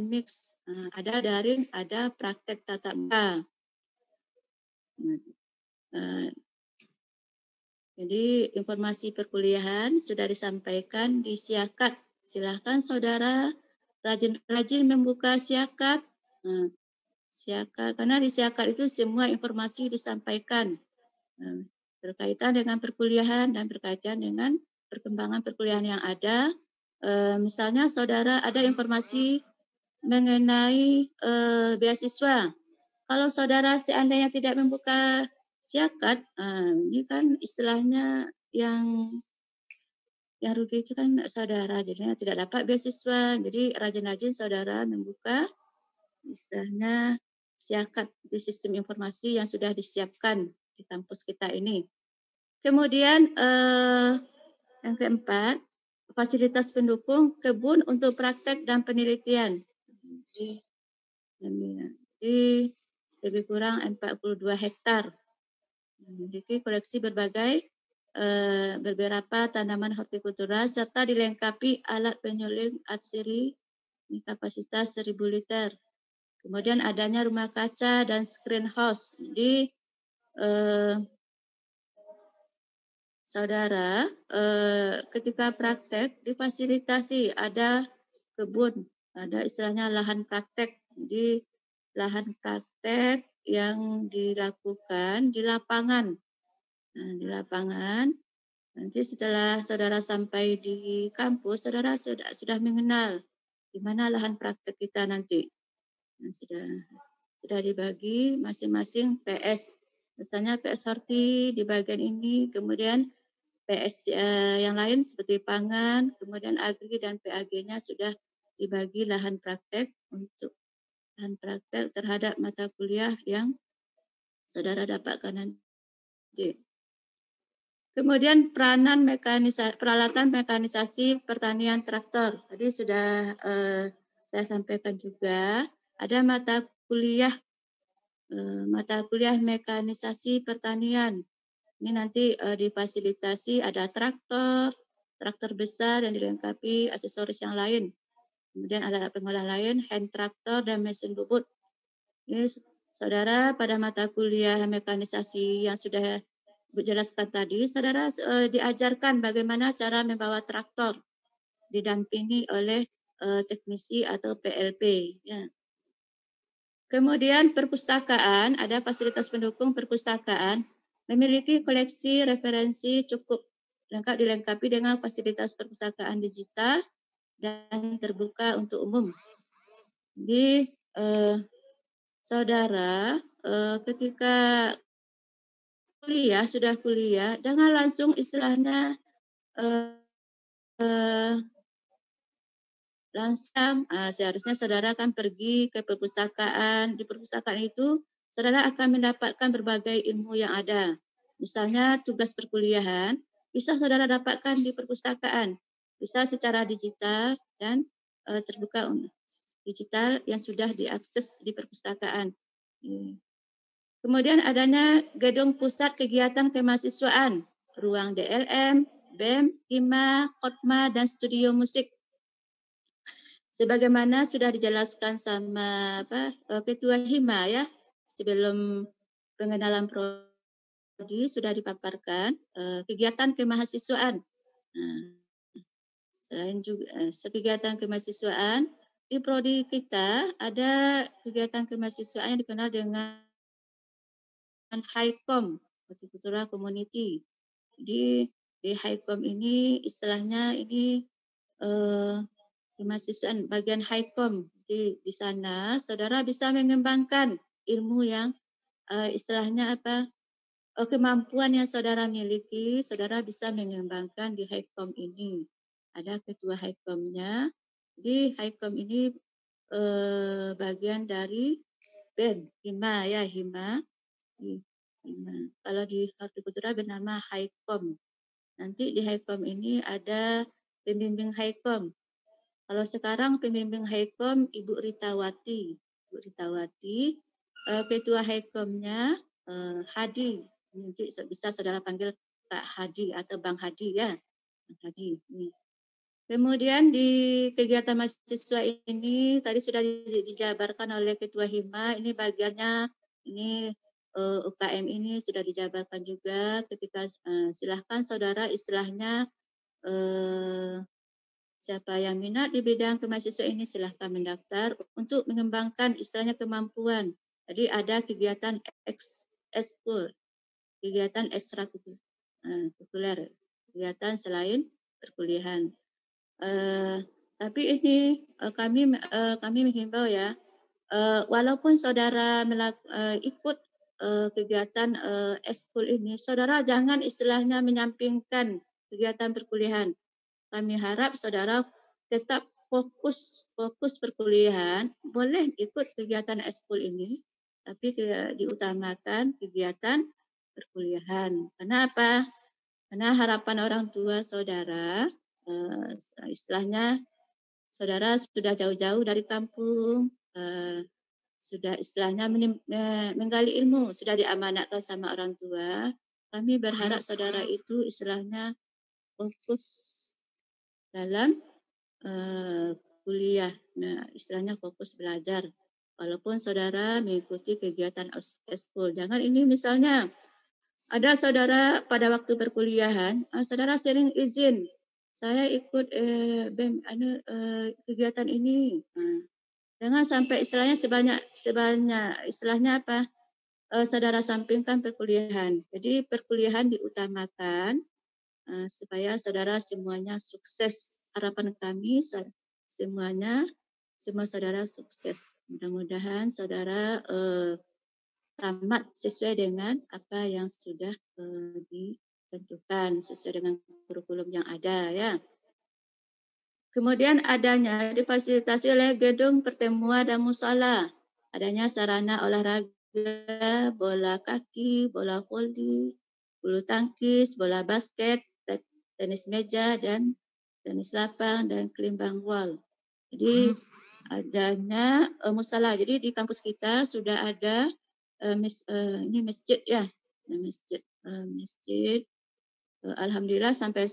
mix, ada daring, ada praktek tatap muka. Jadi informasi perkuliahan sudah disampaikan di Siakat. Silahkan saudara rajin-rajin membuka Siakat. Siakat, karena di Siakat itu semua informasi disampaikan berkaitan dengan perkuliahan dan berkaitan dengan perkembangan perkuliahan yang ada. Misalnya saudara ada informasi mengenai beasiswa. Kalau saudara seandainya tidak membuka Siakat, ini kan istilahnya yang rugi itu kan saudara, jadinya tidak dapat beasiswa. Jadi rajin-rajin saudara membuka istilahnya Siakat di sistem informasi yang sudah disiapkan di kampus kita ini. Kemudian yang keempat, fasilitas pendukung kebun untuk praktek dan penelitian. Jadi lebih kurang 42 hektar. Memiliki koleksi beberapa tanaman hortikultura serta dilengkapi alat penyuling atsiri kapasitas 1000 liter. Kemudian adanya rumah kaca dan screen house. Jadi saudara ketika praktek difasilitasi ada kebun, ada istilahnya lahan praktek. Jadi lahan praktek yang dilakukan di lapangan. Di lapangan, nanti setelah saudara sampai di kampus, saudara sudah mengenal di mana lahan praktek kita nanti. Sudah dibagi masing-masing PS. Misalnya PS horti di bagian ini, kemudian PS yang lain seperti pangan, kemudian agri dan PAG-nya sudah dibagi lahan praktek untuk lahan praktek terhadap mata kuliah yang saudara dapatkan nanti. Kemudian peralatan mekanisasi pertanian traktor. Tadi sudah saya sampaikan juga. Ada mata kuliah mekanisasi pertanian. Ini nanti difasilitasi ada traktor besar dan dilengkapi aksesoris yang lain. Kemudian ada pengolahan lain, hand traktor dan mesin bubut. Ini saudara pada mata kuliah mekanisasi yang sudah dijelaskan tadi, saudara diajarkan bagaimana cara membawa traktor, didampingi oleh teknisi atau PLP. Ya. Kemudian perpustakaan, ada fasilitas pendukung perpustakaan, memiliki koleksi referensi cukup lengkap dilengkapi dengan fasilitas perpustakaan digital dan terbuka untuk umum. Jadi saudara ketika sudah kuliah, jangan langsung istilahnya eh, eh, langsung seharusnya saudara akan pergi ke perpustakaan. Di perpustakaan itu saudara akan mendapatkan berbagai ilmu yang ada. Misalnya tugas perkuliahan bisa saudara dapatkan di perpustakaan, bisa secara digital dan terbuka digital yang sudah diakses di perpustakaan. Kemudian adanya gedung pusat kegiatan kemahasiswaan, ruang DLM, BEM, HIMA, KOTMA, dan studio musik. Sebagaimana sudah dijelaskan sama Ketua HIMA ya, sebelum pengenalan prodi sudah dipaparkan kegiatan kemahasiswaan. Nah, selain juga kegiatan kemahasiswaan di prodi kita ada kegiatan kemahasiswaan yang dikenal dengan HiCom, Horticultura Community. Jadi di HiCom ini istilahnya ini kemahasiswaan bagian HiCom. Di sana saudara bisa mengembangkan ilmu yang istilahnya kemampuan yang saudara miliki, saudara bisa mengembangkan di HiCom ini. Ada ketua HiCom-nya. Di HiCom ini bagian dari BEM, HIMA ya, HIMA. Kalau di hortikultura bernama HiCom. Nanti di HiCom ini ada pembimbing HiCom. Kalau sekarang pembimbing HiCom Ibu Ritawati. Ibu Ritawati, ketua HiCom-nya Hadi. Nanti bisa saudara panggil Kak Hadi atau Bang Hadi ya. Bang Hadi. Kemudian di kegiatan mahasiswa ini tadi sudah dijabarkan oleh Ketua HIMA. Ini bagiannya ini UKM ini sudah dijabarkan juga. Ketika silahkan saudara istilahnya siapa yang minat di bidang kemahasiswa ini silahkan mendaftar untuk mengembangkan istilahnya kemampuan. Jadi ada kegiatan ekskul, kegiatan ekstrakurikuler, kegiatan selain perkuliahan. Tapi ini kami menghimbau ya, walaupun saudara ikut kegiatan ekskul ini, saudara jangan istilahnya menyampingkan kegiatan perkuliahan. Kami harap saudara tetap fokus perkuliahan, boleh ikut kegiatan ekskul ini, tapi diutamakan kegiatan perkuliahan. Kenapa? Karena harapan orang tua saudara, istilahnya saudara sudah jauh-jauh dari kampung, sudah istilahnya menggali ilmu, sudah diamanatkan sama orang tua. Kami berharap saudara itu istilahnya fokus dalam kuliah, istilahnya fokus belajar. Walaupun saudara mengikuti kegiatan ekskul, jangan ini misalnya ada saudara pada waktu perkuliahan, saudara sering izin, saya ikut kegiatan ini. Jangan sampai istilahnya sebanyak istilahnya saudara sampingkan perkuliahan. Jadi perkuliahan diutamakan supaya saudara semuanya sukses. Harapan kami semua saudara sukses. Mudah-mudahan saudara tamat sesuai dengan apa yang sudah ditentukan, sesuai dengan kurikulum yang ada ya. Kemudian adanya difasilitasi oleh gedung pertemuan dan musala, adanya sarana olahraga, bola kaki, bola voli, bulu tangkis, bola basket, tenis meja dan tenis lapang dan kelimbang wall. Jadi adanya musala. Jadi di kampus kita sudah ada ini masjid ya, masjid. Alhamdulillah sampai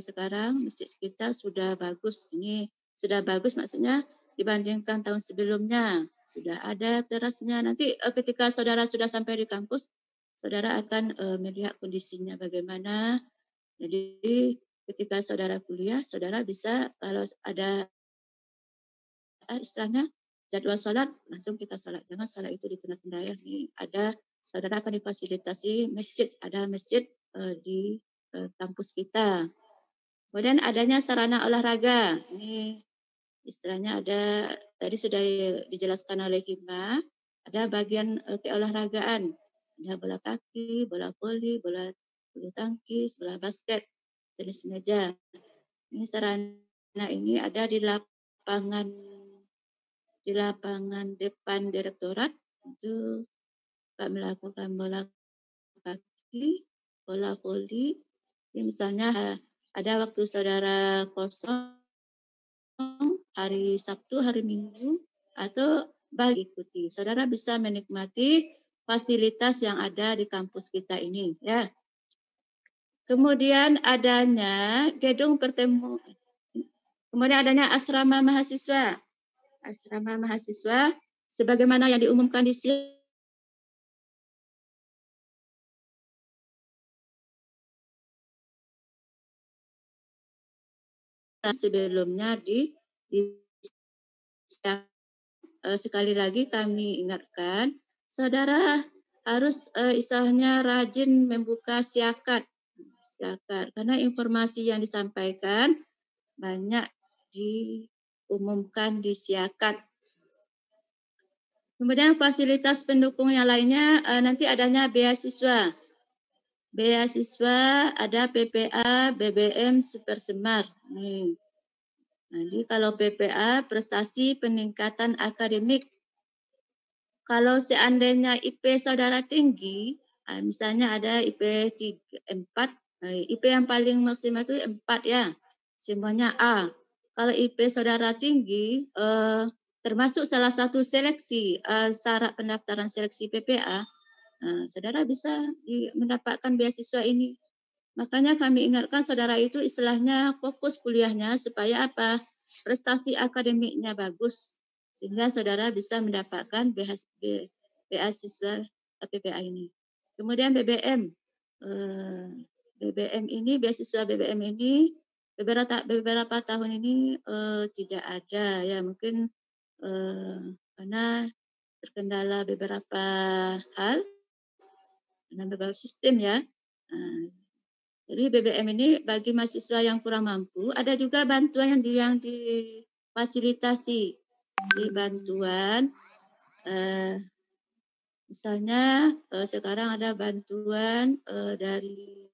sekarang masjid kita sudah bagus. Ini sudah bagus maksudnya dibandingkan tahun sebelumnya. Sudah ada terasnya. Nanti ketika saudara sudah sampai di kampus, saudara akan melihat kondisinya bagaimana. Jadi ketika saudara kuliah, saudara bisa kalau ada istilahnya jadwal sholat langsung kita sholat. Jangan sholat itu ditunda-tunda ya. Ini ada saudara akan difasilitasi masjid. Ada masjid di kampus kita. Kemudian adanya sarana olahraga. Ini istilahnya ada tadi sudah dijelaskan oleh Hima. ada bagian keolahragaan, ada bola kaki, bola voli, bola bulu tangkis, bola basket, tenis meja. Ini sarana ini ada di lapangan depan direktorat. Itu Pak melakukan bola kaki, bola voli. Ini misalnya ada waktu saudara kosong hari Sabtu, hari Minggu, atau bagi ikuti. Saudara bisa menikmati fasilitas yang ada di kampus kita ini, ya. Kemudian adanya gedung pertemu, kemudian adanya asrama mahasiswa. Asrama mahasiswa sebagaimana yang diumumkan di sini sebelumnya sekali lagi kami ingatkan, saudara harus istilahnya rajin membuka siakat, karena informasi yang disampaikan banyak diumumkan di siakat. Kemudian fasilitas pendukung yang lainnya nanti adanya beasiswa. Beasiswa ada PPA, BBM, Super Semar. Jadi kalau PPA prestasi peningkatan akademik. Kalau seandainya IP saudara tinggi, misalnya ada IP 4, IP yang paling maksimal itu 4 ya, semuanya A. Kalau IP saudara tinggi, termasuk salah satu seleksi syarat pendaftaran seleksi PPA, saudara bisa mendapatkan beasiswa ini. Makanya kami ingatkan saudara itu istilahnya fokus kuliahnya supaya apa? Prestasi akademiknya bagus sehingga saudara bisa mendapatkan beasiswa PPA ini. Kemudian BBM. BBM ini beasiswa BBM ini beberapa tahun ini tidak ada ya, mungkin karena terkendala beberapa hal dan beberapa sistem ya. Jadi BBM ini bagi mahasiswa yang kurang mampu, ada juga bantuan yang difasilitasi. Di bantuan, misalnya sekarang ada bantuan dari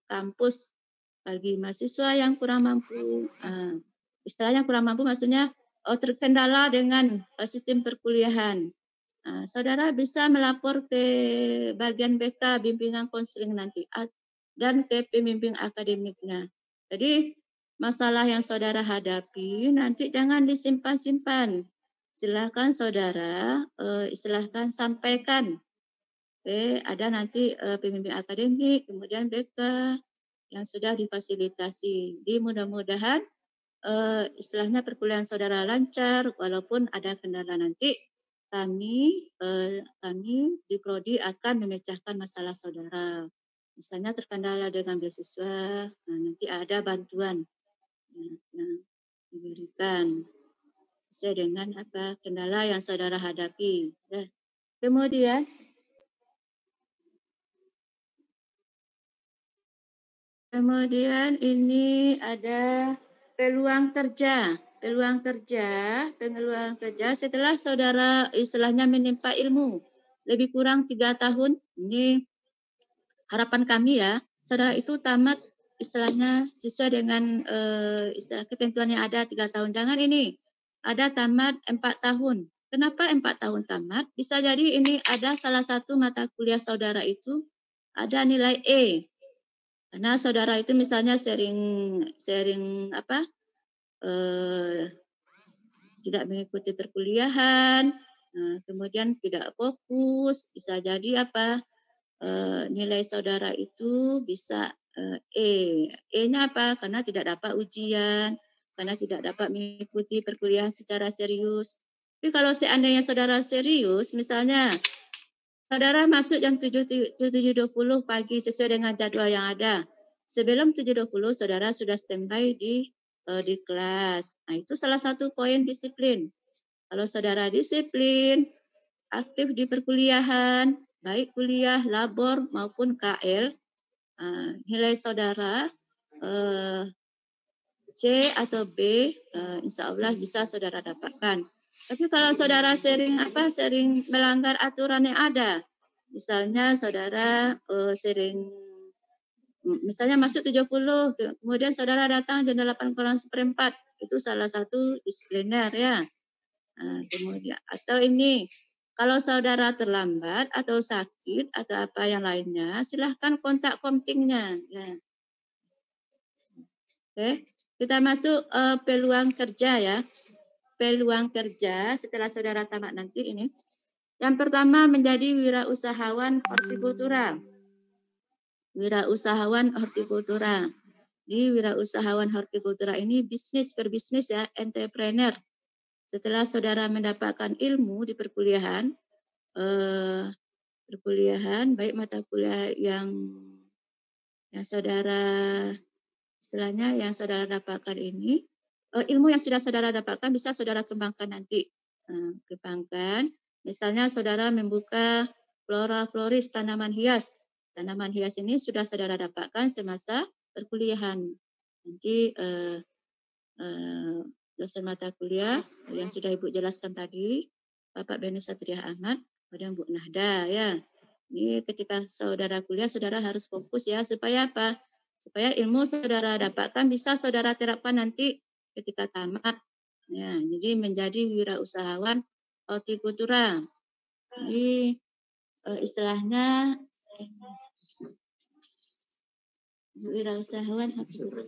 kampus bagi mahasiswa yang kurang mampu. Istilahnya kurang mampu maksudnya terkendala dengan sistem perkuliahan. Saudara bisa melapor ke bagian BK bimbingan konseling nanti dan ke pembimbing akademiknya. Jadi masalah yang saudara hadapi nanti jangan disimpan-simpan. Silakan saudara silahkan sampaikan. Ada nanti pembimbing akademik, kemudian BK yang sudah difasilitasi. Jadi mudah-mudahan istilahnya perkuliahan saudara lancar, walaupun ada kendala nanti kami di Prodi akan memecahkan masalah saudara. Misalnya terkendala dengan beasiswa, nanti ada bantuan yang diberikan sesuai dengan apa kendala yang saudara hadapi. Kemudian ini ada peluang kerja setelah saudara istilahnya menimpa ilmu lebih kurang 3 tahun. Ini harapan kami ya, saudara itu tamat istilahnya sesuai dengan istilah ketentuan yang ada 3 tahun. Jangan ini ada tamat 4 tahun. Kenapa 4 tahun tamat? Bisa jadi ini ada salah satu mata kuliah saudara itu ada nilai E. Karena saudara itu misalnya sering apa? Tidak mengikuti perkuliahan, kemudian tidak fokus, bisa jadi apa? Nilai saudara itu bisa E. E-nya apa? Karena tidak dapat ujian, karena tidak dapat mengikuti perkuliahan secara serius. Tapi kalau seandainya saudara serius, misalnya saudara masuk jam 7.20 pagi sesuai dengan jadwal yang ada. Sebelum 7.20 saudara sudah standby di kelas. Nah, itu salah satu poin disiplin. Kalau saudara disiplin, aktif di perkuliahan, baik kuliah, labor maupun KL, nilai saudara C atau B, insya Allah bisa saudara dapatkan. Tapi kalau saudara sering melanggar aturan yang ada, misalnya saudara sering misalnya masuk 70, kemudian saudara datang jam 8 kurang seperempat, itu salah satu disipliner ya. Nah, kemudian atau ini kalau saudara terlambat atau sakit atau apa yang lainnya, silahkan kontak komtingnya. Ya. Oke, kita masuk peluang kerja ya. Peluang kerja setelah saudara tamat nanti ini. Yang pertama menjadi wirausahawan hortikultura. Wirausahawan hortikultura. Di wirausahawan hortikultura ini bisnis berbisnis ya, entrepreneur. Setelah saudara mendapatkan ilmu di perkuliahan, baik mata kuliah yang saudara istilahnya yang saudara dapatkan ini, ilmu yang sudah saudara dapatkan bisa saudara kembangkan nanti. Kembangkan, misalnya saudara membuka flora floris tanaman hias. Tanaman hias ini sudah saudara dapatkan semasa perkuliahan. Nanti dosen mata kuliah yang sudah Ibu jelaskan tadi, Bapak Beni Satria Ahmad, kemudian Bu Nahda ya. Ini ketika saudara kuliah, saudara harus fokus ya, supaya apa? Supaya ilmu saudara dapatkan bisa saudara terapkan nanti ketika tamat. Ya, jadi menjadi wirausahawan hortikultura. Jadi istilahnya wirausahawan hortikultura.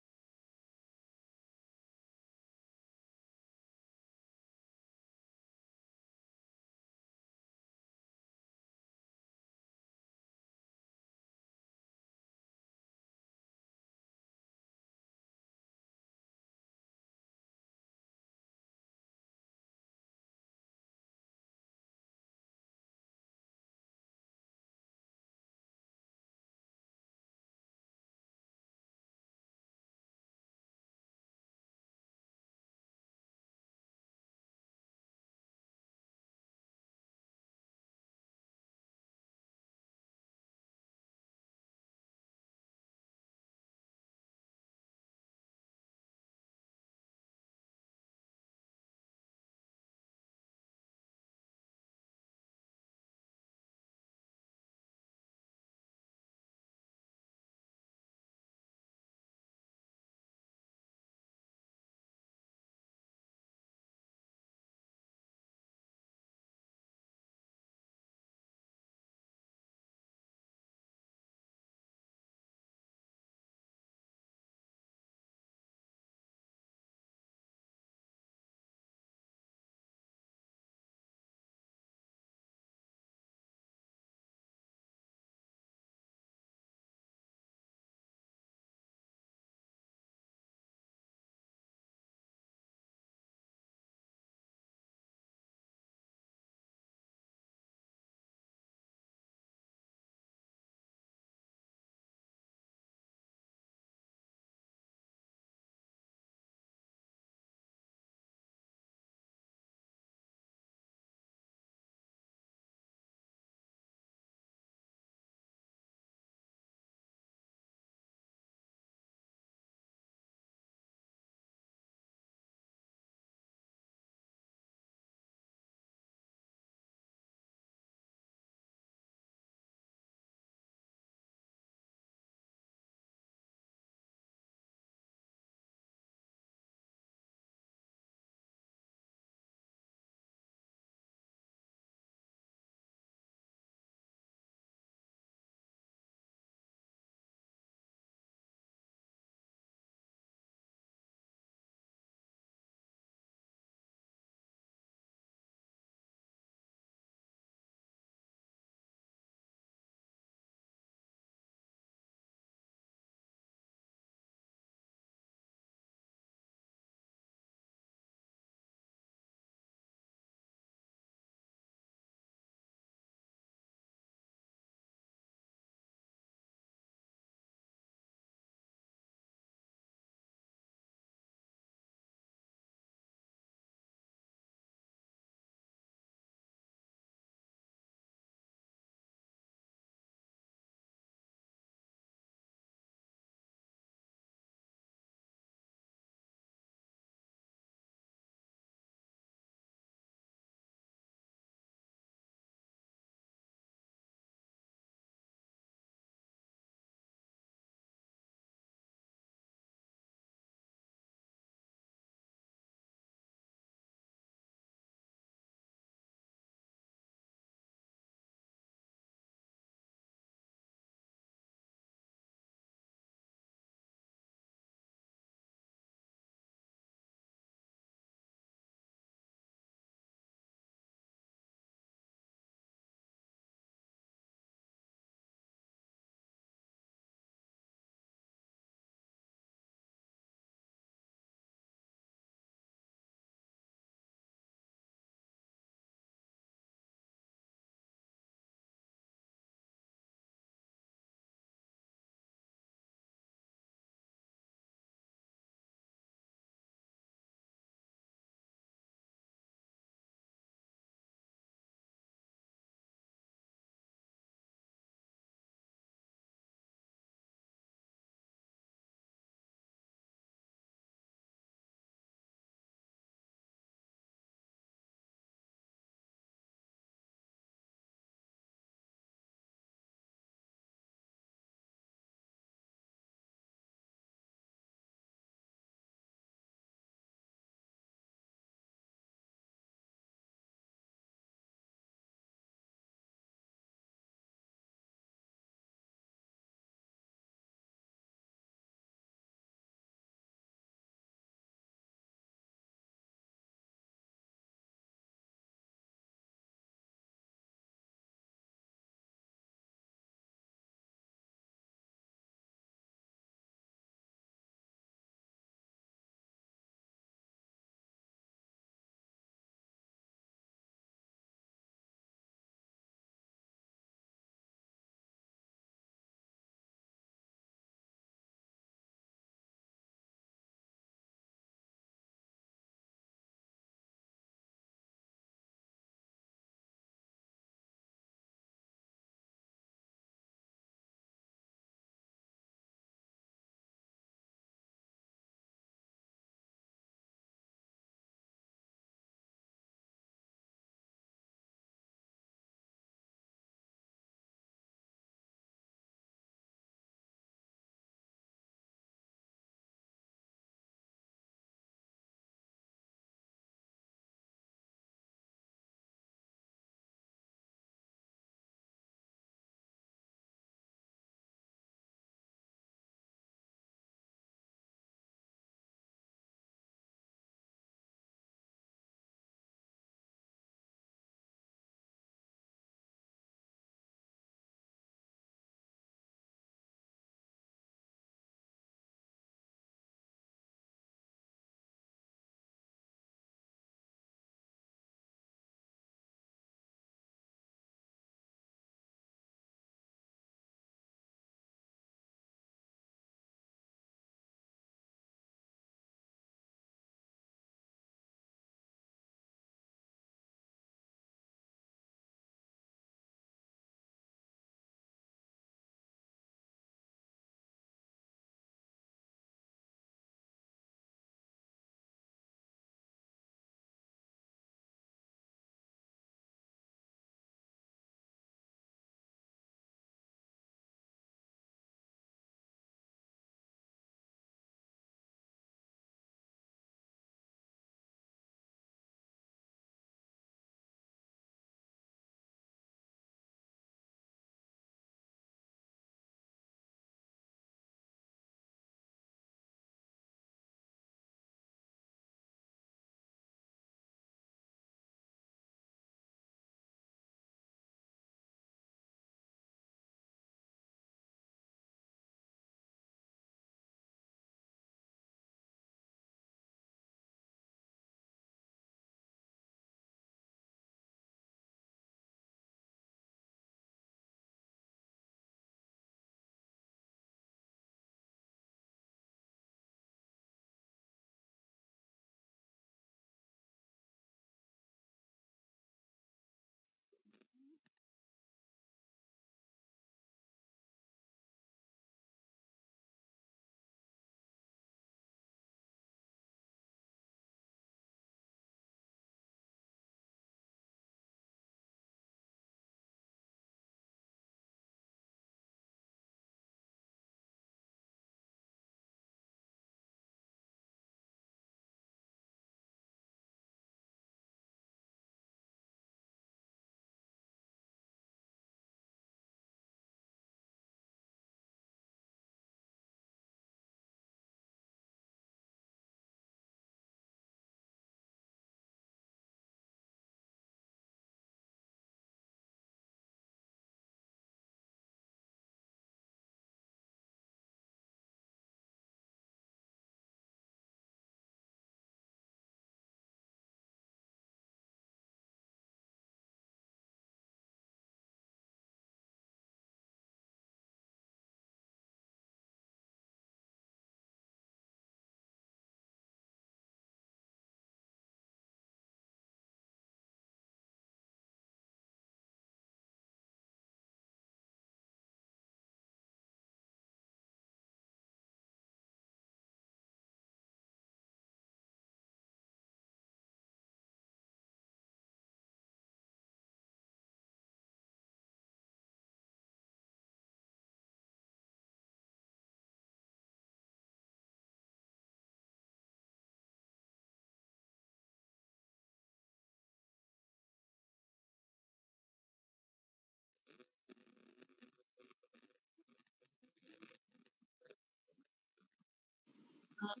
Salam.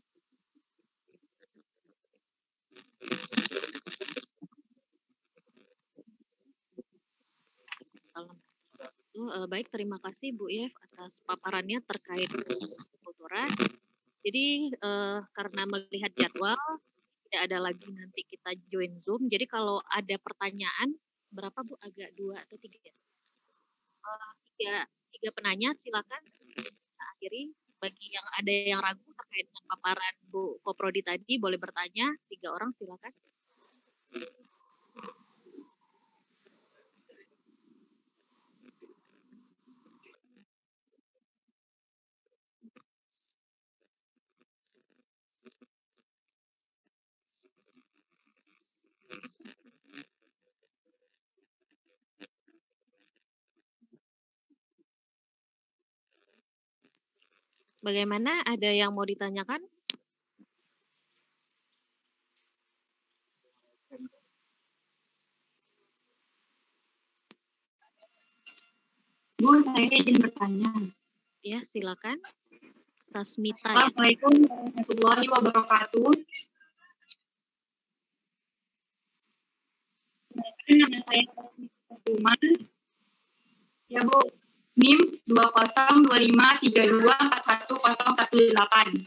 Baik, terima kasih Bu Yev atas paparannya terkait kultural. Jadi karena melihat jadwal tidak ada lagi nanti kita join Zoom. Jadi kalau ada pertanyaan berapa Bu? Agak 2 atau 3? Tiga, tiga penanya silakan kita akhiri. Bagi yang ada yang ragu terkait dengan paparan Bu Koprodi tadi boleh bertanya. 3 orang silakan. Bagaimana? Ada yang mau ditanyakan? Bu, saya izin bertanya. Ya, silakan. Rasmita. Assalamualaikum warahmatullahi wabarakatuh. Nama saya Rasmita. Ya Bu, NIM 2025324118.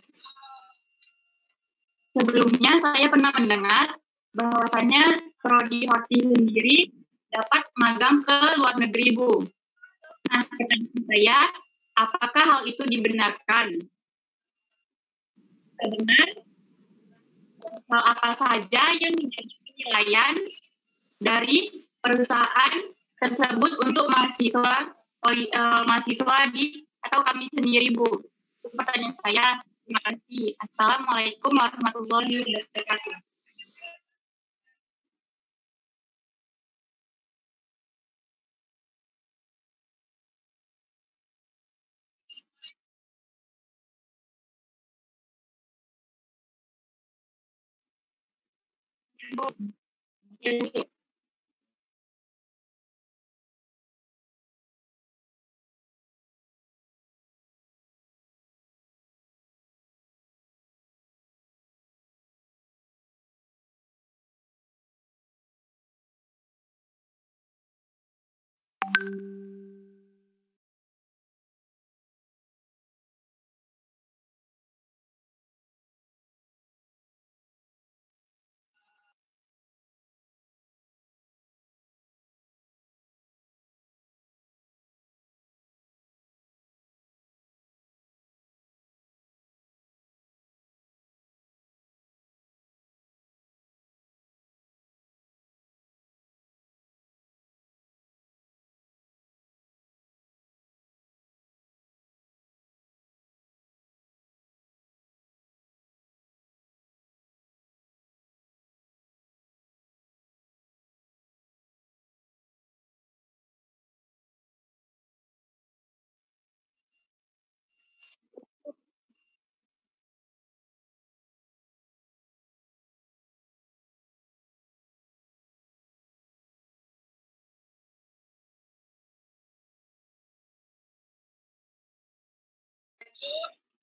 Sebelumnya saya pernah mendengar bahwasanya prodi horti sendiri dapat magang ke luar negeri, Bu. Nah, pertanyaan saya, apakah hal itu dibenarkan? Benar? Hal apa saja yang menjadi penilaian dari perusahaan tersebut untuk mahasiswa di atau kami sendiri, Bu? Itu pertanyaan saya. Terima kasih. Assalamualaikum warahmatullahi wabarakatuh. Bu,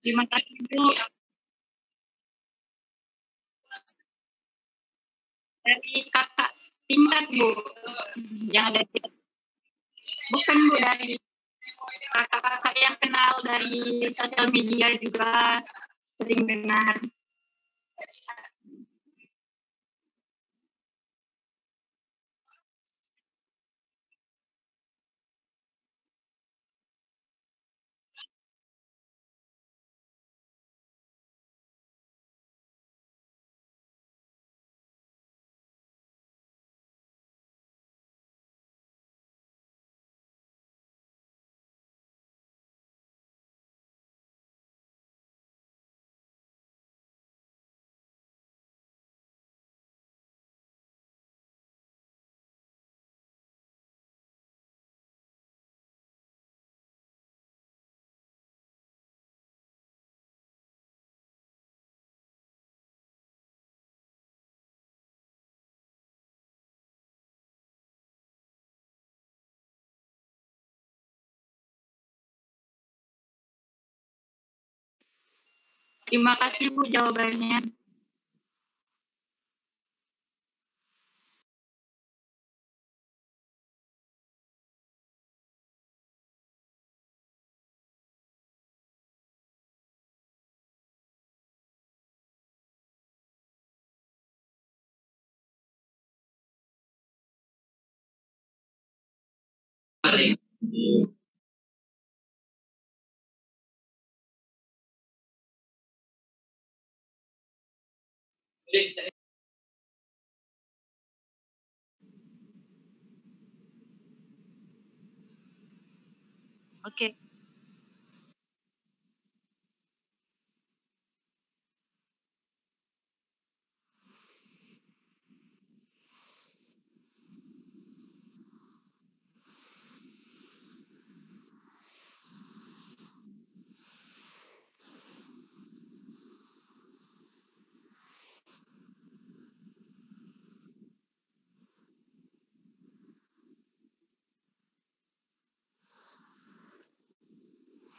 terima kasih, Bu. Dari kakak tingkat, Bu. Yang ada bukan, Bu, dari kakak-kakak yang kenal dari sosial media juga sering dengar. Terima kasih Bu jawabannya. Oke.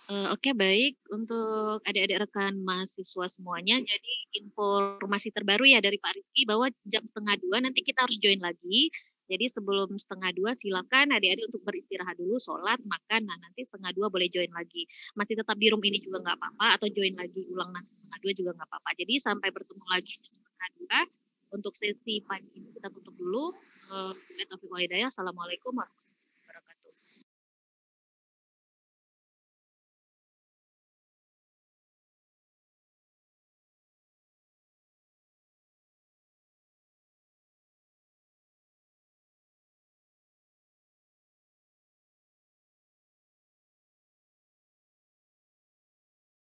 Oke, baik. Untuk adik-adik rekan mahasiswa semuanya, jadi informasi terbaru ya dari Pak Rizky bahwa jam 1:30 nanti kita harus join lagi. Jadi sebelum 1:30 silakan adik-adik untuk beristirahat dulu, sholat, makan. Nah, nanti 1:30 boleh join lagi. Masih tetap di room ini juga nggak apa-apa, atau join lagi ulang nanti 1:30 juga nggak apa-apa. Jadi sampai bertemu lagi jam 1:30. Untuk sesi pagi ini kita tutup dulu. Assalamualaikum warahmatullahi wabarakatuh.